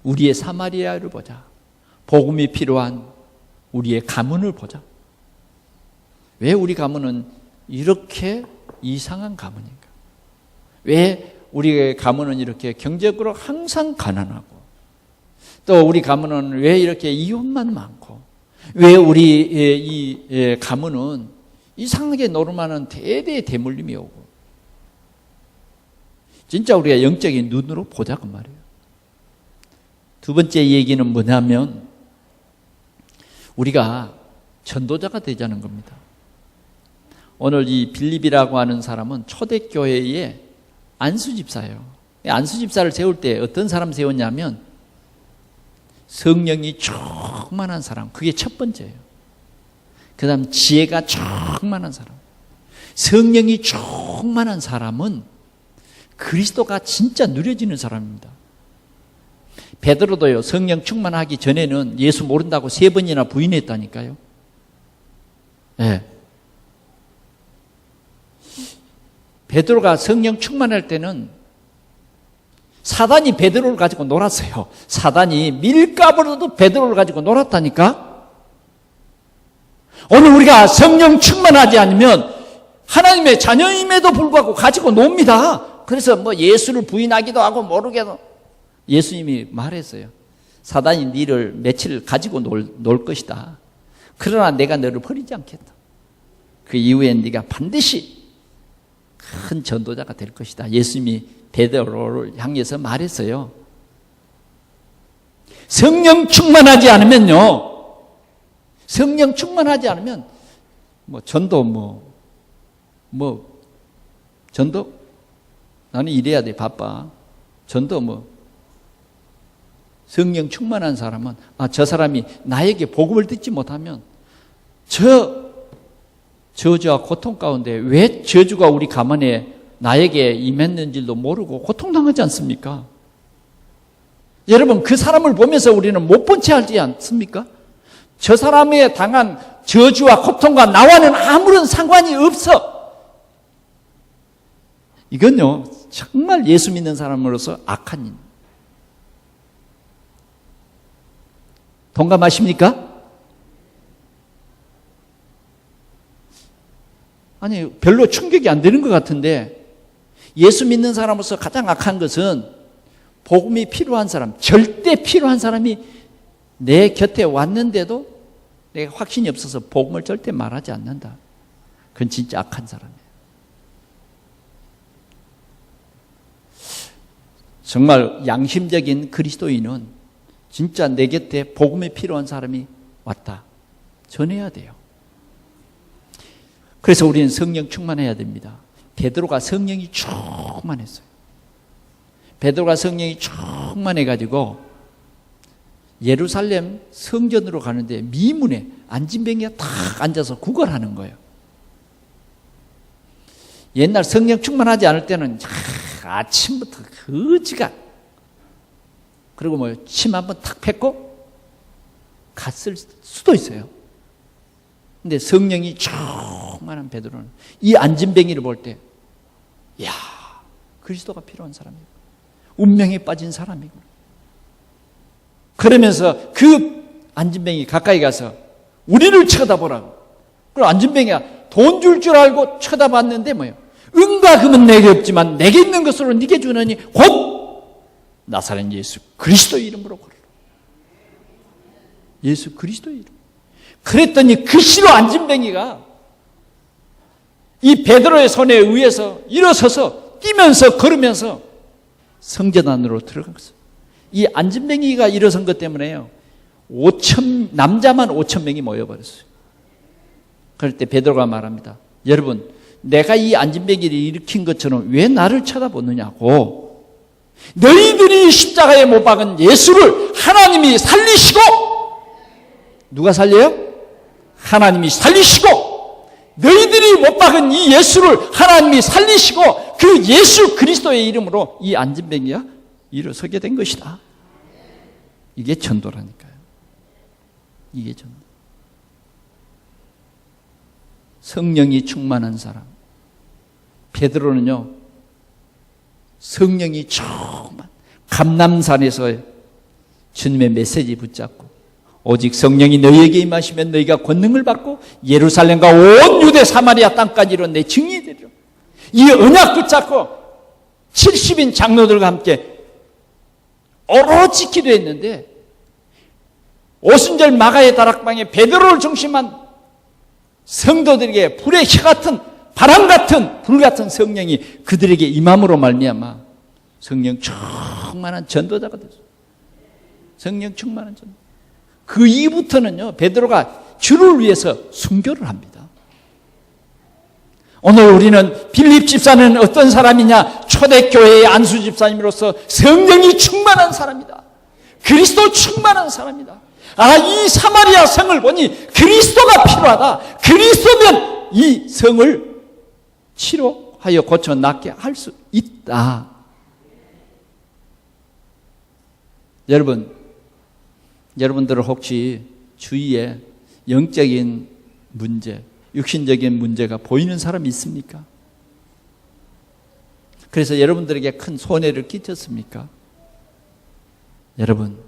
우리의 사마리아를 보자. 복음이 필요한 우리의 가문을 보자. 왜 우리 가문은 이렇게 이상한 가문인가? 왜 우리의 가문은 이렇게 경제적으로 항상 가난하고 또 우리 가문은 왜 이렇게 이혼만 많고 왜 우리 이 가문은 이상하게 노름하는 대대의 대물림이 오고 진짜 우리가 영적인 눈으로 보자고 말이에요. 두 번째 얘기는 뭐냐면 우리가 전도자가 되자는 겁니다. 오늘 이 빌립이라고 하는 사람은 초대교회의 안수집사예요. 안수집사를 세울 때 어떤 사람 세웠냐면 성령이 충만한 사람, 그게 첫 번째예요. 그 다음 지혜가 충만한 사람. 성령이 충만한 사람은 그리스도가 진짜 누려지는 사람입니다. 베드로도요, 성령 충만하기 전에는 예수 모른다고 3번이나 부인했다니까요. 네. 베드로가 성령 충만할 때는 사단이 베드로를 가지고 놀았어요. 사단이 밀가부로도 베드로를 가지고 놀았다니까. 오늘 우리가 성령 충만하지 않으면 하나님의 자녀임에도 불구하고 가지고 놉니다. 그래서 뭐 예수를 부인하기도 하고 모르게도 예수님이 말했어요. 사단이 너를 며칠 가지고 놀 것이다. 그러나 내가 너를 버리지 않겠다. 그 이후에 네가 반드시 큰 전도자가 될 것이다. 예수님이 베드로를 향해서 말했어요. 성령 충만하지 않으면요. 성령 충만하지 않으면 전도 전도 나는 일해야 돼 바빠. 전도 성령 충만한 사람은 저 사람이 나에게 복음을 듣지 못하면 저주와 고통 가운데 왜 저주가 우리 가문에 나에게 임했는지도 모르고 고통당하지 않습니까? 여러분 그 사람을 보면서 우리는 못 본 채 하지 않습니까? 저 사람에 당한 저주와 고통과 나와는 아무런 상관이 없어. 이건요 정말 예수 믿는 사람으로서 악한 일. 동감하십니까? 아니 별로 충격이 안 되는 것 같은데 예수 믿는 사람으로서 가장 악한 것은 복음이 필요한 사람, 절대 필요한 사람이 내 곁에 왔는데도 내가 확신이 없어서 복음을 절대 말하지 않는다. 그건 진짜 악한 사람이에요. 정말 양심적인 그리스도인은 진짜 내 곁에 복음이 필요한 사람이 왔다. 전해야 돼요. 그래서 우리는 성령 충만해야 됩니다. 베드로가 성령이 충만했어요. 베드로가 성령이 충만해가지고 예루살렘 성전으로 가는데 미문에 안진뱅이가 탁 앉아서 구걸하는 거예요. 옛날 성령 충만하지 않을 때는 아침부터 거지가 그리고 침 한번 탁 뱉고 갔을 수도 있어요. 근데 성령이 충만한 베드로는 이 안진뱅이를 볼 때 이야 그리스도가 필요한 사람이고 운명에 빠진 사람이고 그러면서 그 안진뱅이 가까이 가서 우리를 쳐다보라고. 그리고 안진뱅이가 돈 줄 줄 알고 쳐다봤는데 은과 금은 내게 없지만 내게 있는 것으로 네게 주느니 곧 나사렛 예수 그리스도의 이름으로 걸어라. 예수 그리스도의 이름. 그랬더니 그 시로 안진뱅이가 이 베드로의 손에 의해서 일어서서 뛰면서 걸으면서 성전 안으로 들어갔어요. 이 안진뱅이가 일어선 것 때문에요. 남자만 5,000명이 모여버렸어요. 그럴 때 베드로가 말합니다. 여러분, 내가 이 안진뱅이를 일으킨 것처럼 왜 나를 쳐다보느냐고. 너희들이 십자가에 못 박은 예수를 하나님이 살리시고, 누가 살려요? 하나님이 살리시고, 너희들이 못 박은 이 예수를 하나님이 살리시고 그 예수 그리스도의 이름으로 이 안진뱅이가 일어서게 된 것이다. 이게 전도라니까요. 이게 전도. 성령이 충만한 사람. 베드로는요. 성령이 충만. 감람산에서 주님의 메시지 붙잡고 오직 성령이 너희에게 임하시면 너희가 권능을 받고 예루살렘과 온 유대 사마리아 땅까지로 내 증인이 되리라. 이 언약 붙잡고 70인 장로들과 함께 오로지 기도했는데 오순절 마가의 다락방에 베드로를 중심한 성도들에게 불의 혀 같은 바람 같은 불 같은 성령이 그들에게 임함으로 말미암아 성령 충만한 전도자가 됐어요. 성령 충만한 전도. 그 이후부터는요, 베드로가 주를 위해서 순교를 합니다. 오늘 우리는 빌립 집사는 어떤 사람이냐? 초대교회의 안수 집사님으로서 성령이 충만한 사람이다. 그리스도 충만한 사람이다. 이 사마리아 성을 보니 그리스도가 필요하다. 그리스도면 이 성을 치료하여 고쳐 낫게 할 수 있다. 여러분들은 혹시 주위에 영적인 문제, 육신적인 문제가 보이는 사람이 있습니까? 그래서 여러분들에게 큰 손해를 끼쳤습니까? 여러분,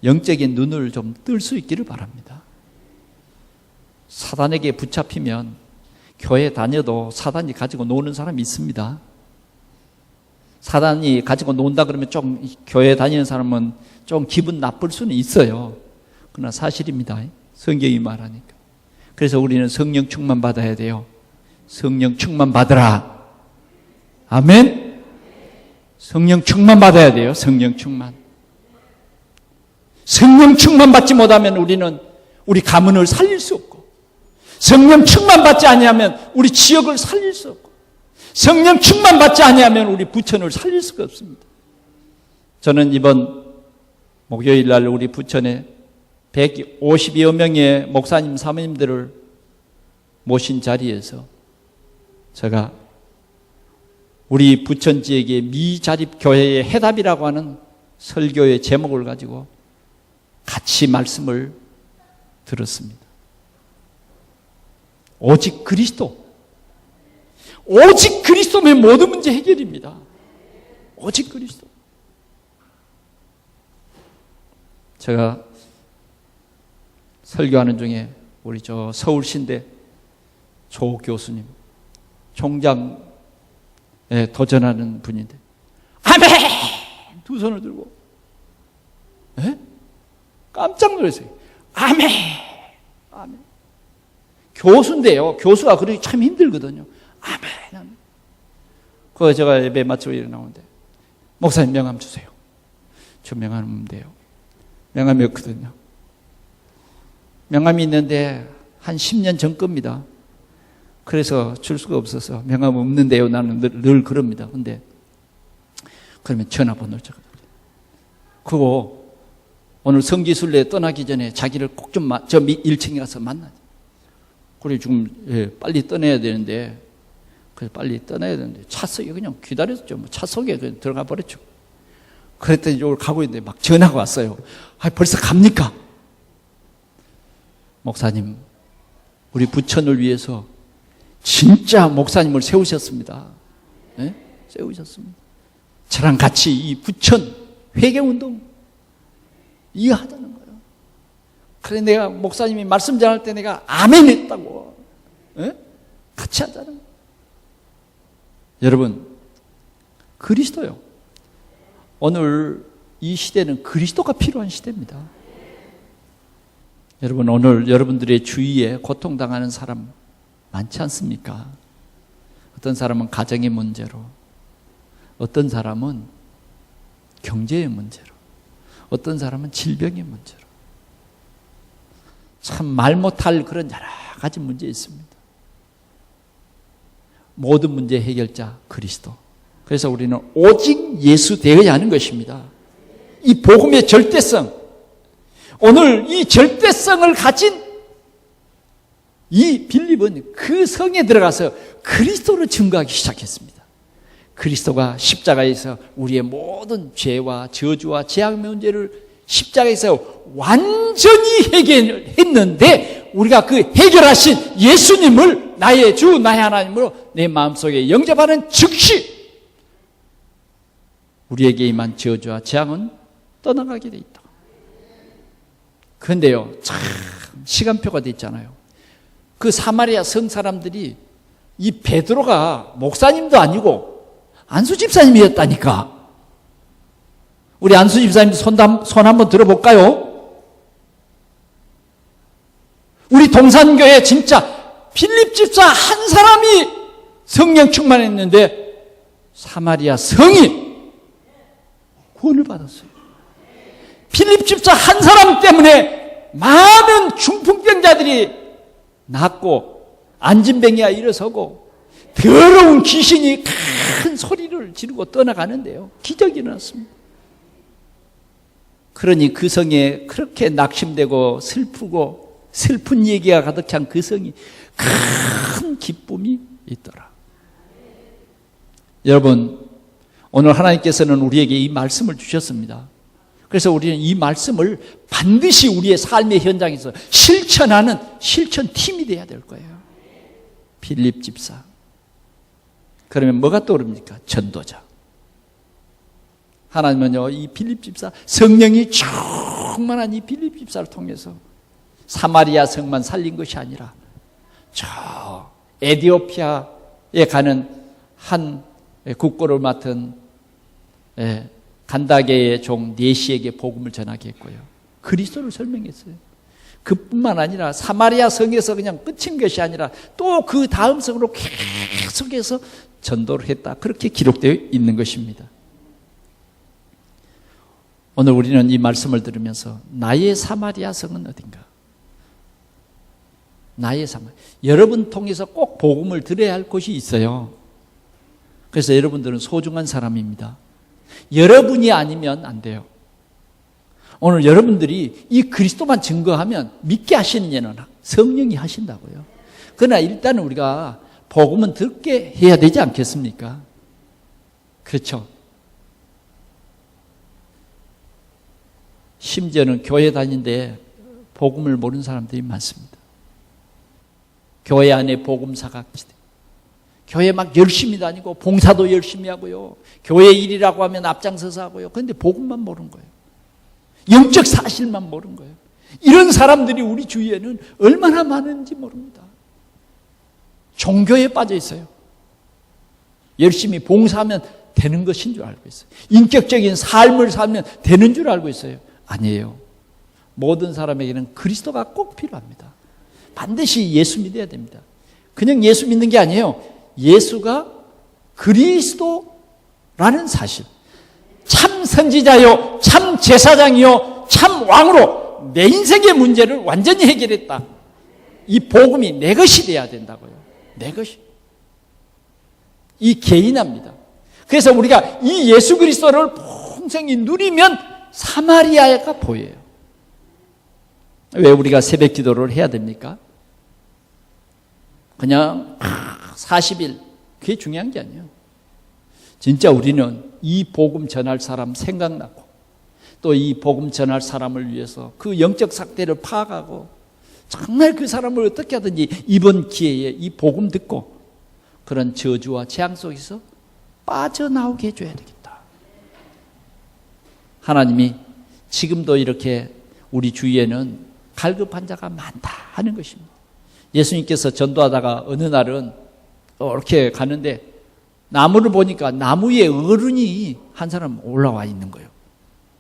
영적인 눈을 좀 뜰 수 있기를 바랍니다. 사단에게 붙잡히면 교회 다녀도 사단이 가지고 노는 사람이 있습니다. 사단이 가지고 논다 그러면 좀 교회 다니는 사람은 좀 기분 나쁠 수는 있어요. 그러나 사실입니다. 성경이 말하니까. 그래서 우리는 성령 충만 받아야 돼요. 성령 충만 받으라. 아멘. 성령 충만 받아야 돼요. 성령 충만. 성령 충만 받지 못하면 우리는 우리 가문을 살릴 수 없고, 성령 충만 받지 아니하면 우리 지역을 살릴 수 없고, 성령 충만 받지 아니하면 우리 부천을 살릴 수가 없습니다. 저는 이번 목요일 날 우리 부천에 150여 명의 목사님, 사모님들을 모신 자리에서 제가 우리 부천 지역의 미자립교회의 해답이라고 하는 설교의 제목을 가지고 같이 말씀을 들었습니다. 오직 그리스도, 오직 그리스도면 모든 문제 해결입니다. 오직 그리스도. 제가 설교하는 중에 우리 저 서울신대 조 교수님, 총장에 도전하는 분인데 아멘! 두 손을 들고, 에? 깜짝 놀랐어요. 아멘! 아멘. 교수인데요. 교수가 그러기 참 힘들거든요. 아멘, 아멘. 그거 제가 예배 마치고 일어나오는데, 목사님 명함 주세요. 저 명함 없는데요. 명함이 없거든요. 명함이 있는데 한 10년 전 겁니다. 그래서 줄 수가 없어서 명함 없는데요. 나는 늘 그럽니다. 근데 그러면 전화번호를 적어요. 그리고 오늘 성지순례 떠나기 전에 자기를 꼭 좀 저 1층에 가서 만나죠. 그래 지금 빨리 떠나야 되는데, 그래서 빨리 떠나야 되는데 차석에 그냥 기다렸죠. 뭐 차석에 그냥 들어가 버렸죠. 그랬더니 이걸 가고 있는데 막 전화가 왔어요. 아, 벌써 갑니까? 목사님, 우리 부천을 위해서 진짜 목사님을 세우셨습니다. 네? 세우셨습니다. 저랑 같이 이 부천 회개운동 이해하자는 거예요. 그래 내가 목사님이 말씀 전할 때 내가 아멘 했다고. 네? 같이 하자는 거예요. 여러분, 그리스도요. 오늘 이 시대는 그리스도가 필요한 시대입니다. 여러분, 오늘 여러분들의 주위에 고통당하는 사람 많지 않습니까? 어떤 사람은 가정의 문제로, 어떤 사람은 경제의 문제로, 어떤 사람은 질병의 문제로, 참 말 못할 그런 여러 가지 문제 있습니다. 모든 문제 해결자 그리스도. 그래서 우리는 오직 예수 되어야 하는 것입니다. 이 복음의 절대성, 오늘 이 절대성을 가진 이 빌립은 그 성에 들어가서 그리스도를 증거하기 시작했습니다. 그리스도가 십자가에서 우리의 모든 죄와 저주와 재앙 문제를 십자가에서 완전히 해결했는데, 우리가 그 해결하신 예수님을 나의 주, 나의 하나님으로 내 마음속에 영접하는 즉시 우리에게 임한 저주와 재앙은 떠나가게 돼 있다. 그런데요, 참 시간표가 돼 있잖아요. 그 사마리아 성 사람들이 이 베드로가 목사님도 아니고 안수 집사님이었다니까. 우리 안수 집사님 손 한번 들어볼까요? 우리 동산교회 진짜 필립 집사 한 사람이 성령 충만했는데 사마리아 성이 구원을 받았어요. 필립 집사 한 사람 때문에 많은 중풍병자들이 낫고 안진뱅이가 일어서고 더러운 귀신이 큰 소리를 지르고 떠나가는데요. 기적이 일어났습니다. 그러니 그 성에 그렇게 낙심되고 슬프고 슬픈 얘기가 가득 찬 그 성이 큰 기쁨이 있더라. 여러분, 오늘 하나님께서는 우리에게 이 말씀을 주셨습니다. 그래서 우리는 이 말씀을 반드시 우리의 삶의 현장에서 실천하는 실천팀이 돼야 될 거예요. 필립 집사. 그러면 뭐가 떠오릅니까? 전도자. 하나님은요, 이 필립 집사, 성령이 충만한 이 필립 집사를 통해서 사마리아 성만 살린 것이 아니라 저 에티오피아에 가는 한 국고를 맡은 간다게의 종 네시에게 복음을 전하게 했고요. 그리스도를 설명했어요. 그뿐만 아니라 사마리아 성에서 그냥 끝인 것이 아니라 또 그 다음 성으로 계속해서 전도를 했다. 그렇게 기록되어 있는 것입니다. 오늘 우리는 이 말씀을 들으면서 나의 사마리아 성은 어딘가? 나의 사마리아. 여러분 통해서 꼭 복음을 들어야 할 곳이 있어요. 그래서 여러분들은 소중한 사람입니다. 여러분이 아니면 안 돼요. 오늘 여러분들이 이 그리스도만 증거하면 믿게 하시는 일은 성령이 하신다고요. 그러나 일단은 우리가 복음은 듣게 해야 되지 않겠습니까? 그렇죠. 심지어는 교회 다니는데 복음을 모르는 사람들이 많습니다. 교회 안에 복음 사각지대. 교회 막 열심히 다니고 봉사도 열심히 하고요. 교회 일이라고 하면 앞장서서 하고요. 그런데 복음만 모르는 거예요. 영적 사실만 모르는 거예요. 이런 사람들이 우리 주위에는 얼마나 많은지 모릅니다. 종교에 빠져 있어요. 열심히 봉사하면 되는 것인 줄 알고 있어요. 인격적인 삶을 살면 되는 줄 알고 있어요. 아니에요. 모든 사람에게는 그리스도가 꼭 필요합니다. 반드시 예수 믿어야 됩니다. 그냥 예수 믿는 게 아니에요. 예수가 그리스도라는 사실. 참 선지자요, 참 제사장이요, 참 왕으로 내 인생의 문제를 완전히 해결했다. 이 복음이 내 것이 돼야 된다고요. 내 것이. 이 개인합니다. 그래서 우리가 이 예수 그리스도를 풍성히 누리면 사마리아가 보여요. 왜 우리가 새벽 기도를 해야 됩니까? 그냥 40일 그게 중요한 게 아니에요. 진짜 우리는 이 복음 전할 사람 생각나고 또 이 복음 전할 사람을 위해서 그 영적 삭대를 파악하고 정말 그 사람을 어떻게 하든지 이번 기회에 이 복음 듣고 그런 저주와 재앙 속에서 빠져나오게 해줘야 되겠다. 하나님이 지금도 이렇게 우리 주위에는 갈급한 자가 많다 하는 것입니다. 예수님께서 전도하다가 어느 날은 이렇게 가는데 나무를 보니까 나무 위에 어른이 한 사람 올라와 있는 거예요.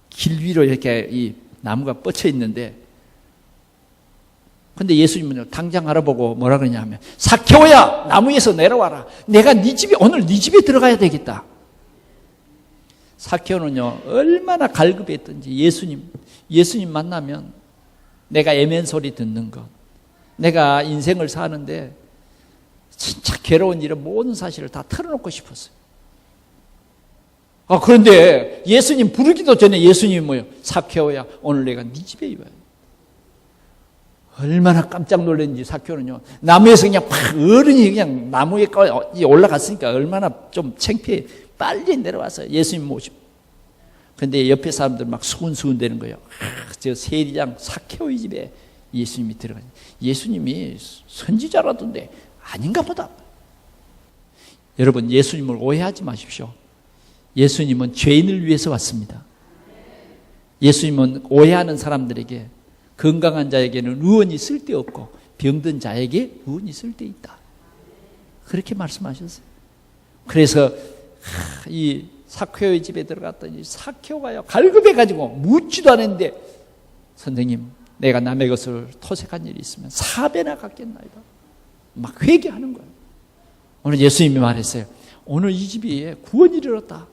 길 위로 이렇게 이 나무가 뻗쳐 있는데 근데 예수님은 당장 알아보고 뭐라 그러냐면 삭개오야 나무 위에서 내려와라. 내가 네 집에 오늘 네 집에 들어가야 되겠다. 삭개오는요 얼마나 갈급했던지 예수님 만나면 내가 애면 소리 듣는 것, 내가 인생을 사는데 진짜 괴로운 일은 모든 사실을 다 털어놓고 싶었어요. 그런데 예수님 부르기도 전에 예수님이 뭐예요? 삭개오야 오늘 내가 네 집에 와요. 얼마나 깜짝 놀랐는지 삭개오는요 나무에서 그냥 팍 어른이 그냥 나무에 올라갔으니까 얼마나 좀 창피해. 빨리 내려와서 예수님 모시고. 그런데 옆에 사람들 막 수군수군 되는 거예요. 저 세리장 삭개오의 집에 예수님이 들어가니 예수님이 선지자라던데 아닌가 보다. 여러분 예수님을 오해하지 마십시오. 예수님은 죄인을 위해서 왔습니다. 예수님은 오해하는 사람들에게 건강한 자에게는 의원이 쓸데없고 병든 자에게 의원이 쓸데있다. 그렇게 말씀하셨어요. 그래서 이 삭개오의 집에 들어갔더니 삭개오가요 갈급해가지고 묻지도 않았는데 선생님 내가 남의 것을 토색한 일이 있으면 4배나 갚겠나이다. 막 회개하는 거예요. 오늘 예수님이 말했어요. 오늘 이 집에 구원이 이르렀다.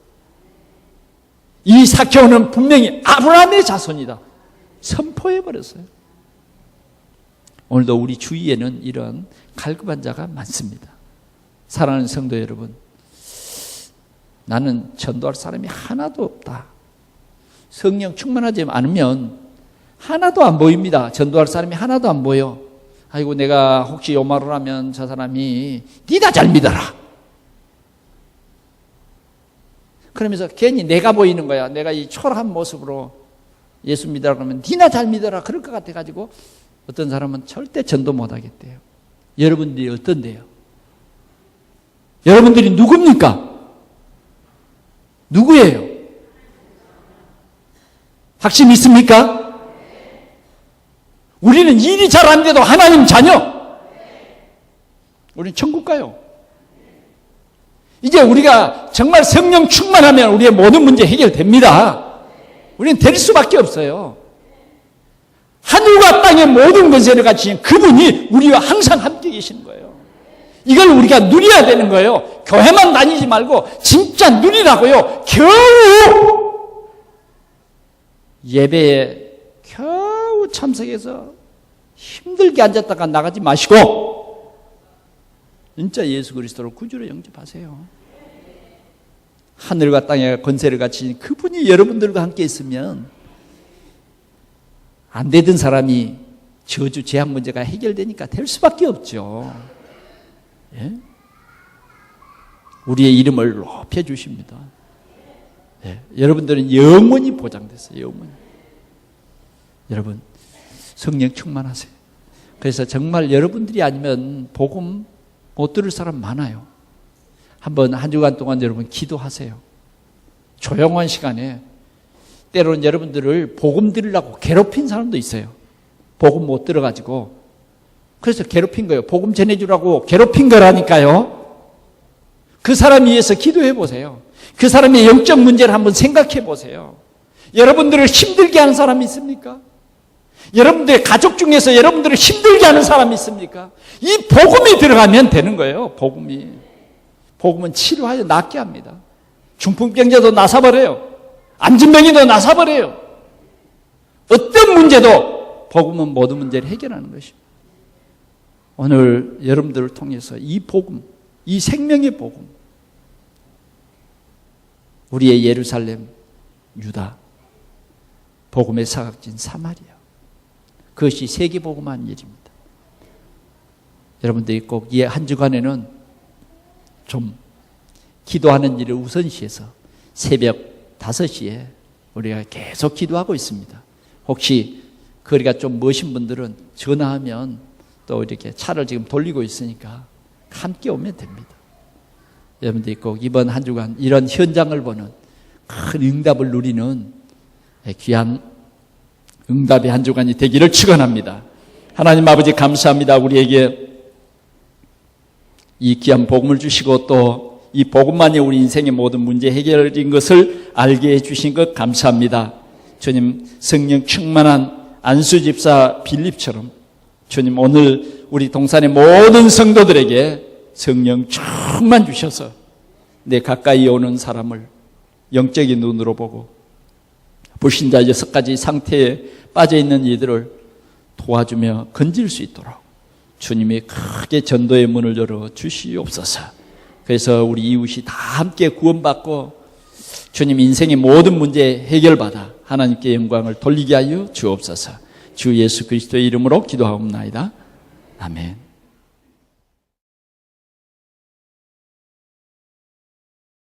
이 삭개오는 분명히 아브라함의 자손이다. 선포해버렸어요. 오늘도 우리 주위에는 이런 갈급한 자가 많습니다. 사랑하는 성도 여러분, 나는 전도할 사람이 하나도 없다. 성령 충만하지 않으면 하나도 안 보입니다. 전도할 사람이 하나도 안 보여. 아이고 내가 혹시 요 말을 하면 저 사람이 네가 잘 믿어라. 그러면서 괜히 내가 보이는 거야. 내가 이 초라한 모습으로 예수 믿으라 그러면 네나 잘 믿어라. 그럴 것 같아가지고 어떤 사람은 절대 전도 못 하겠대요. 여러분들이 어떤데요? 여러분들이 누굽니까? 누구예요? 확신 있습니까? 우리는 일이 잘 안 돼도 하나님 자녀. 우리는 천국 가요. 이제 우리가 정말 성령 충만하면 우리의 모든 문제 해결됩니다. 우리는 될 수밖에 없어요. 하늘과 땅의 모든 권세를 가지신 그분이 우리와 항상 함께 계시는 거예요. 이걸 우리가 누려야 되는 거예요. 교회만 다니지 말고 진짜 누리라고요. 겨우 예배에 겨우 참석해서 힘들게 앉았다가 나가지 마시고 진짜 예수 그리스도를 구주로 영접하세요. 하늘과 땅의 권세를 가지신 그분이 여러분들과 함께 있으면 안 되던 사람이 저주 재앙 문제가 해결되니까 될 수밖에 없죠. 예? 우리의 이름을 높여주십니다. 예? 여러분들은 영원히 보장됐어요. 영원히. 여러분 성령 충만하세요. 그래서 정말 여러분들이 아니면 복음 못 들을 사람 많아요. 한번 한 주간 동안 여러분 기도하세요. 조용한 시간에 때로는 여러분들을 복음 들으려고 괴롭힌 사람도 있어요. 복음 못 들어가지고. 그래서 괴롭힌 거예요. 복음 전해주라고 괴롭힌 거라니까요. 그 사람 위해서 기도해 보세요. 그 사람의 영적 문제를 한번 생각해 보세요. 여러분들을 힘들게 하는 사람이 있습니까? 여러분들의 가족 중에서 여러분들을 힘들게 하는 사람이 있습니까? 이 복음이 들어가면 되는 거예요. 복음은 치료하여 낫게 합니다. 중풍병자도 나사버려요. 안진병이도 나사버려요. 어떤 문제도 복음은 모든 문제를 해결하는 것입니다. 오늘 여러분들을 통해서 이 복음, 이 생명의 복음, 우리의 예루살렘, 유다, 복음의 사각진 사마리아, 그것이 세계복음한 일입니다. 여러분들이 꼭 이 한 주간에는 좀 기도하는 일을 우선시해서 새벽 5시에 우리가 계속 기도하고 있습니다. 혹시 거리가 좀 머신 분들은 전화하면 또 이렇게 차를 지금 돌리고 있으니까 함께 오면 됩니다. 여러분들이 꼭 이번 한 주간 이런 현장을 보는 큰 응답을 누리는 귀한 응답의 한 주간이 되기를 축원합니다. 하나님 아버지 감사합니다. 우리에게 이 귀한 복음을 주시고 또 이 복음만이 우리 인생의 모든 문제 해결인 것을 알게 해주신 것 감사합니다. 주님 성령 충만한 안수 집사 빌립처럼 주님 오늘 우리 동산의 모든 성도들에게 성령 충만 주셔서 내 가까이 오는 사람을 영적인 눈으로 보고 불신자 6가지 상태에 빠져있는 이들을 도와주며 건질 수 있도록 주님이 크게 전도의 문을 열어 주시옵소서. 그래서 우리 이웃이 다 함께 구원받고 주님 인생의 모든 문제 해결받아 하나님께 영광을 돌리게 하여 주옵소서. 주 예수 그리스도의 이름으로 기도하옵나이다. 아멘.